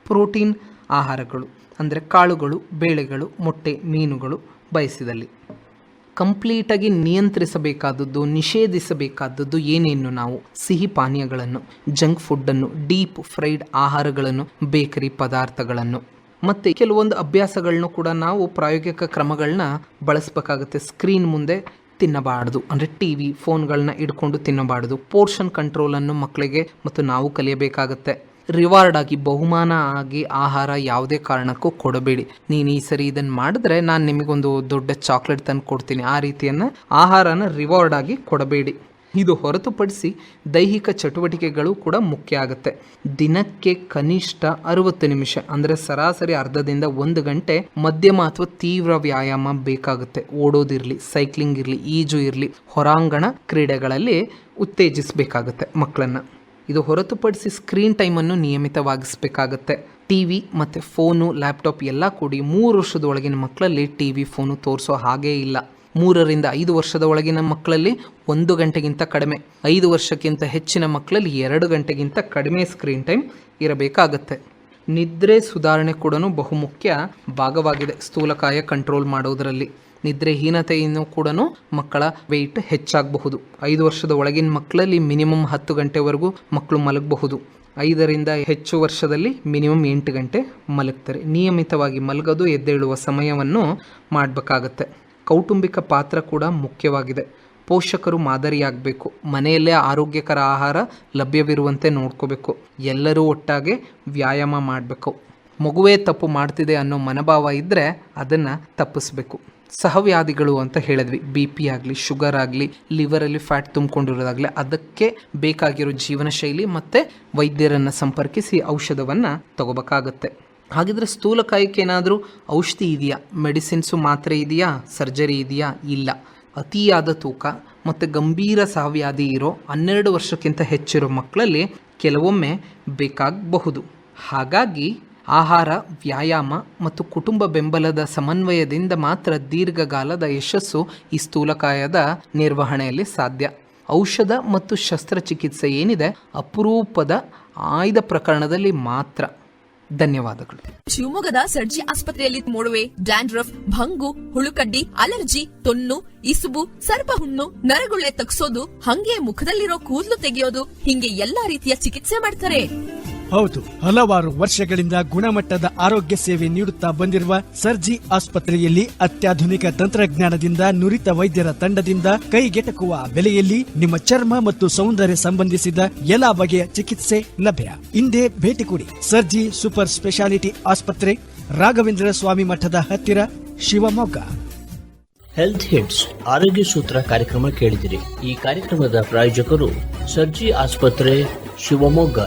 ಪ್ರೋಟೀನ್ ಆಹಾರಗಳು ಅಂದರೆ ಕಾಳುಗಳು, ಬೇಳೆಗಳು, ಮೊಟ್ಟೆ, ಮೀನುಗಳು ಬಯಸಿದಲ್ಲಿ. ಕಂಪ್ಲೀಟಾಗಿ ನಿಯಂತ್ರಿಸಬೇಕಾದದ್ದು, ನಿಷೇಧಿಸಬೇಕಾದದ್ದು ಏನೇನು? ನಾವು ಸಿಹಿ ಪಾನೀಯಗಳನ್ನು, ಜಂಕ್ ಫುಡ್ಡನ್ನು, ಡೀಪ್ ಫ್ರೈಡ್ ಆಹಾರಗಳನ್ನು, ಬೇಕರಿ ಪದಾರ್ಥಗಳನ್ನು ಮತ್ತು ಕೆಲವೊಂದು ಅಭ್ಯಾಸಗಳನ್ನು ಕೂಡ ನಾವು ಪ್ರಾಯೋಗಿಕ ಕ್ರಮಗಳನ್ನ ಬಳಸಬೇಕಾಗುತ್ತೆ. ಸ್ಕ್ರೀನ್ ಮುಂದೆ ತಿನ್ನಬಾರ್ದು, ಅಂದರೆ TV, ಫೋನ್ಗಳನ್ನ ಇಟ್ಕೊಂಡು ತಿನ್ನಬಾರ್ದು. ಪೋರ್ಷನ್ ಕಂಟ್ರೋಲನ್ನು ಮಕ್ಕಳಿಗೆ ಮತ್ತು ನಾವು ಕಲಿಯಬೇಕಾಗತ್ತೆ. ರಿವಾರ್ಡ್ ಆಗಿ, ಬಹುಮಾನ ಆಗಿ ಆಹಾರ ಯಾವುದೇ ಕಾರಣಕ್ಕೂ ಕೊಡಬೇಡಿ. ನೀನು ಈ ಸರಿ ಇದನ್ನು ಮಾಡಿದ್ರೆ ನಾನು ನಿಮಗೊಂದು ದೊಡ್ಡ ಚಾಕ್ಲೇಟ್ ತಂದು ಕೊಡ್ತೀನಿ, ಆ ರೀತಿಯನ್ನು ಆಹಾರನ ರಿವಾರ್ಡ್ ಆಗಿ ಕೊಡಬೇಡಿ. ಇದು ಹೊರತುಪಡಿಸಿ ದೈಹಿಕ ಚಟುವಟಿಕೆಗಳು ಕೂಡ ಮುಖ್ಯ ಆಗುತ್ತೆ. ದಿನಕ್ಕೆ ಕನಿಷ್ಠ 60 ನಿಮಿಷ ಅಂದರೆ ಸರಾಸರಿ ಅರ್ಧದಿಂದ 1 ಗಂಟೆ ಮಧ್ಯಮ ಅಥವಾ ತೀವ್ರ ವ್ಯಾಯಾಮ ಬೇಕಾಗುತ್ತೆ. ಓಡೋದಿರಲಿ, ಸೈಕ್ಲಿಂಗ್ ಇರಲಿ, ಈಜು ಇರಲಿ, ಹೊರಾಂಗಣ ಕ್ರೀಡೆಗಳಲ್ಲಿ ಉತ್ತೇಜಿಸಬೇಕಾಗುತ್ತೆ ಮಕ್ಕಳನ್ನು. ಇದು ಹೊರತುಪಡಿಸಿ ಸ್ಕ್ರೀನ್ ಟೈಮನ್ನು ನಿಯಮಿತವಾಗಿಸಬೇಕಾಗತ್ತೆ. ಟಿವಿ ಮತ್ತು ಫೋನು, ಲ್ಯಾಪ್ಟಾಪ್ ಎಲ್ಲ ಕೂಡಿ 3 ವರ್ಷದ ಒಳಗಿನ ಮಕ್ಕಳಲ್ಲಿ ಟಿವಿ, ಫೋನು ತೋರಿಸೋ ಹಾಗೇ ಇಲ್ಲ. 3 ರಿಂದ 5 ವರ್ಷದ ಒಳಗಿನ ಮಕ್ಕಳಲ್ಲಿ 1 ಗಂಟೆಗಿಂತ ಕಡಿಮೆ, 5 ವರ್ಷಕ್ಕಿಂತ ಹೆಚ್ಚಿನ ಮಕ್ಕಳಲ್ಲಿ 2 ಗಂಟೆಗಿಂತ ಕಡಿಮೆ ಸ್ಕ್ರೀನ್ ಟೈಮ್ ಇರಬೇಕಾಗತ್ತೆ. ನಿದ್ರೆ ಸುಧಾರಣೆ ಕೂಡ ಬಹುಮುಖ್ಯ ಭಾಗವಾಗಿದೆ ಸ್ಥೂಲಕಾಯ ಕಂಟ್ರೋಲ್ ಮಾಡೋದರಲ್ಲಿ. ನಿದ್ರೆಹೀನತೆಯನ್ನು ಕೂಡ ಮಕ್ಕಳ ವೆಯ್ಟ್ ಹೆಚ್ಚಾಗಬಹುದು. 5 ವರ್ಷದ ಒಳಗಿನ ಮಕ್ಕಳಲ್ಲಿ ಮಿನಿಮಮ್ 10 ಗಂಟೆವರೆಗೂ ಮಕ್ಕಳು ಮಲಗಬಹುದು. 5 ರಿಂದ ಹೆಚ್ಚು ವರ್ಷದಲ್ಲಿ ಮಿನಿಮಮ್ 8 ಗಂಟೆ ಮಲಗ್ತಾರೆ. ನಿಯಮಿತವಾಗಿ ಮಲಗೋದು, ಎದ್ದೇಳುವ ಸಮಯವನ್ನು ಮಾಡಬೇಕಾಗತ್ತೆ. ಕೌಟುಂಬಿಕ ಪಾತ್ರ ಕೂಡ ಮುಖ್ಯವಾಗಿದೆ. ಪೋಷಕರು ಮಾದರಿಯಾಗಬೇಕು. ಮನೆಯಲ್ಲೇ ಆರೋಗ್ಯಕರ ಆಹಾರ ಲಭ್ಯವಿರುವಂತೆ ನೋಡ್ಕೋಬೇಕು. ಎಲ್ಲರೂ ಒಟ್ಟಾಗೆ ವ್ಯಾಯಾಮ ಮಾಡಬೇಕು. ಮಗುವೇ ತಪ್ಪು ಮಾಡ್ತಿದೆ ಅನ್ನೋ ಮನೋಭಾವ ಇದ್ದರೆ ಅದನ್ನು ತಪ್ಪಿಸ್ಬೇಕು. ಸಹವ್ಯಾಧಿಗಳು ಅಂತ ಹೇಳಿದ್ವಿ, BP ಆಗಲಿ, ಶುಗರ್ ಆಗಲಿ, ಲಿವರಲ್ಲಿ ಫ್ಯಾಟ್ ತುಂಬಿಕೊಂಡಿರೋದಾಗಲಿ, ಅದಕ್ಕೆ ಬೇಕಾಗಿರೋ ಜೀವನ ಶೈಲಿ ಮತ್ತು ವೈದ್ಯರನ್ನು ಸಂಪರ್ಕಿಸಿ ಔಷಧವನ್ನು ತಗೋಬೇಕಾಗತ್ತೆ. ಹಾಗಿದ್ರೆ ಸ್ಥೂಲಕಾಯಕ್ಕೆ ಏನಾದರೂ ಔಷಧಿ ಇದೆಯಾ? ಮೆಡಿಸಿನ್ಸು, ಮಾತ್ರೆ ಇದೆಯಾ? ಸರ್ಜರಿ ಇದೆಯಾ? ಇಲ್ಲ. ಅತಿಯಾದ ತೂಕ ಮತ್ತು ಗಂಭೀರ ಸಹವ್ಯಾಧಿ ಇರೋ 12 ವರ್ಷಕ್ಕಿಂತ ಹೆಚ್ಚಿರೋ ಮಕ್ಕಳಲ್ಲಿ ಕೆಲವೊಮ್ಮೆ ಬೇಕಾಗಬಹುದು. ಹಾಗಾಗಿ ಆಹಾರ, ವ್ಯಾಯಾಮ ಮತ್ತು ಕುಟುಂಬ ಬೆಂಬಲದ ಸಮನ್ವಯದಿಂದ ಮಾತ್ರ ದೀರ್ಘಕಾಲದ ಯಶಸ್ಸು ಈ ಸ್ಥೂಲಕಾಯದ ನಿರ್ವಹಣೆಯಲ್ಲಿ ಸಾಧ್ಯ. ಔಷಧ ಮತ್ತು ಶಸ್ತ್ರಚಿಕಿತ್ಸೆ ಏನಿದೆ ಅಪರೂಪದ ಆಯ್ದ ಪ್ರಕರಣದಲ್ಲಿ ಮಾತ್ರ. ಧನ್ಯವಾದಗಳು. ಶಿವಮೊಗ್ಗದ ಸರ್ಜಿ ಆಸ್ಪತ್ರೆಯಲ್ಲಿ ಮೊಡವೆ, ಡ್ಯಾಂಡ್ರಫ್, ಭಂಗು, ಹುಳುಕಡ್ಡಿ, ಅಲರ್ಜಿ, ತೊನ್ನು, ಇಸುಬು, ಸರ್ಪಹುಣ್ಣು, ನರಗುಳ್ಳೆ ತಗ್ಸೋದು, ಹಂಗೆ ಮುಖದಲ್ಲಿರೋ ಕೂದಲು ತೆಗೆಯೋದು, ಹಿಂಗೆ ಎಲ್ಲಾ ರೀತಿಯ ಚಿಕಿತ್ಸೆ ಮಾಡ್ತಾರೆ. ಹೌದು, ಹಲವಾರು ವರ್ಷಗಳಿಂದ ಗುಣಮಟ್ಟದ ಆರೋಗ್ಯ ಸೇವೆ ನೀಡುತ್ತಾ ಬಂದಿರುವ ಸರ್ಜಿ ಆಸ್ಪತ್ರೆಯಲ್ಲಿ ಅತ್ಯಾಧುನಿಕ ತಂತ್ರಜ್ಞಾನದಿಂದ ನುರಿತ ವೈದ್ಯರ ತಂಡದಿಂದ ಕೈಗೆಟಕುವ ಬೆಲೆಯಲ್ಲಿ ನಿಮ್ಮ ಚರ್ಮ ಮತ್ತು ಸೌಂದರ್ಯ ಸಂಬಂಧಿಸಿದ ಎಲ್ಲಾ ಬಗೆಯ ಚಿಕಿತ್ಸೆ ಲಭ್ಯ. ಇಂದೇ ಭೇಟಿ ಕೊಡಿ. ಸರ್ಜಿ ಸೂಪರ್ ಸ್ಪೆಷಾಲಿಟಿ ಆಸ್ಪತ್ರೆ, ರಾಘವೇಂದ್ರ ಸ್ವಾಮಿ ಮಠದ ಹತ್ತಿರ, ಶಿವಮೊಗ್ಗ. ಹೆಲ್ತ್ ಹಿಟ್ಸ್ ಆರೋಗ್ಯ ಸೂತ್ರ ಕಾರ್ಯಕ್ರಮ ಕೇಳಿದಿರಿ. ಈ ಕಾರ್ಯಕ್ರಮದ ಪ್ರಾಯೋಜಕರು ಸರ್ಜಿ ಆಸ್ಪತ್ರೆ, ಶಿವಮೊಗ್ಗ.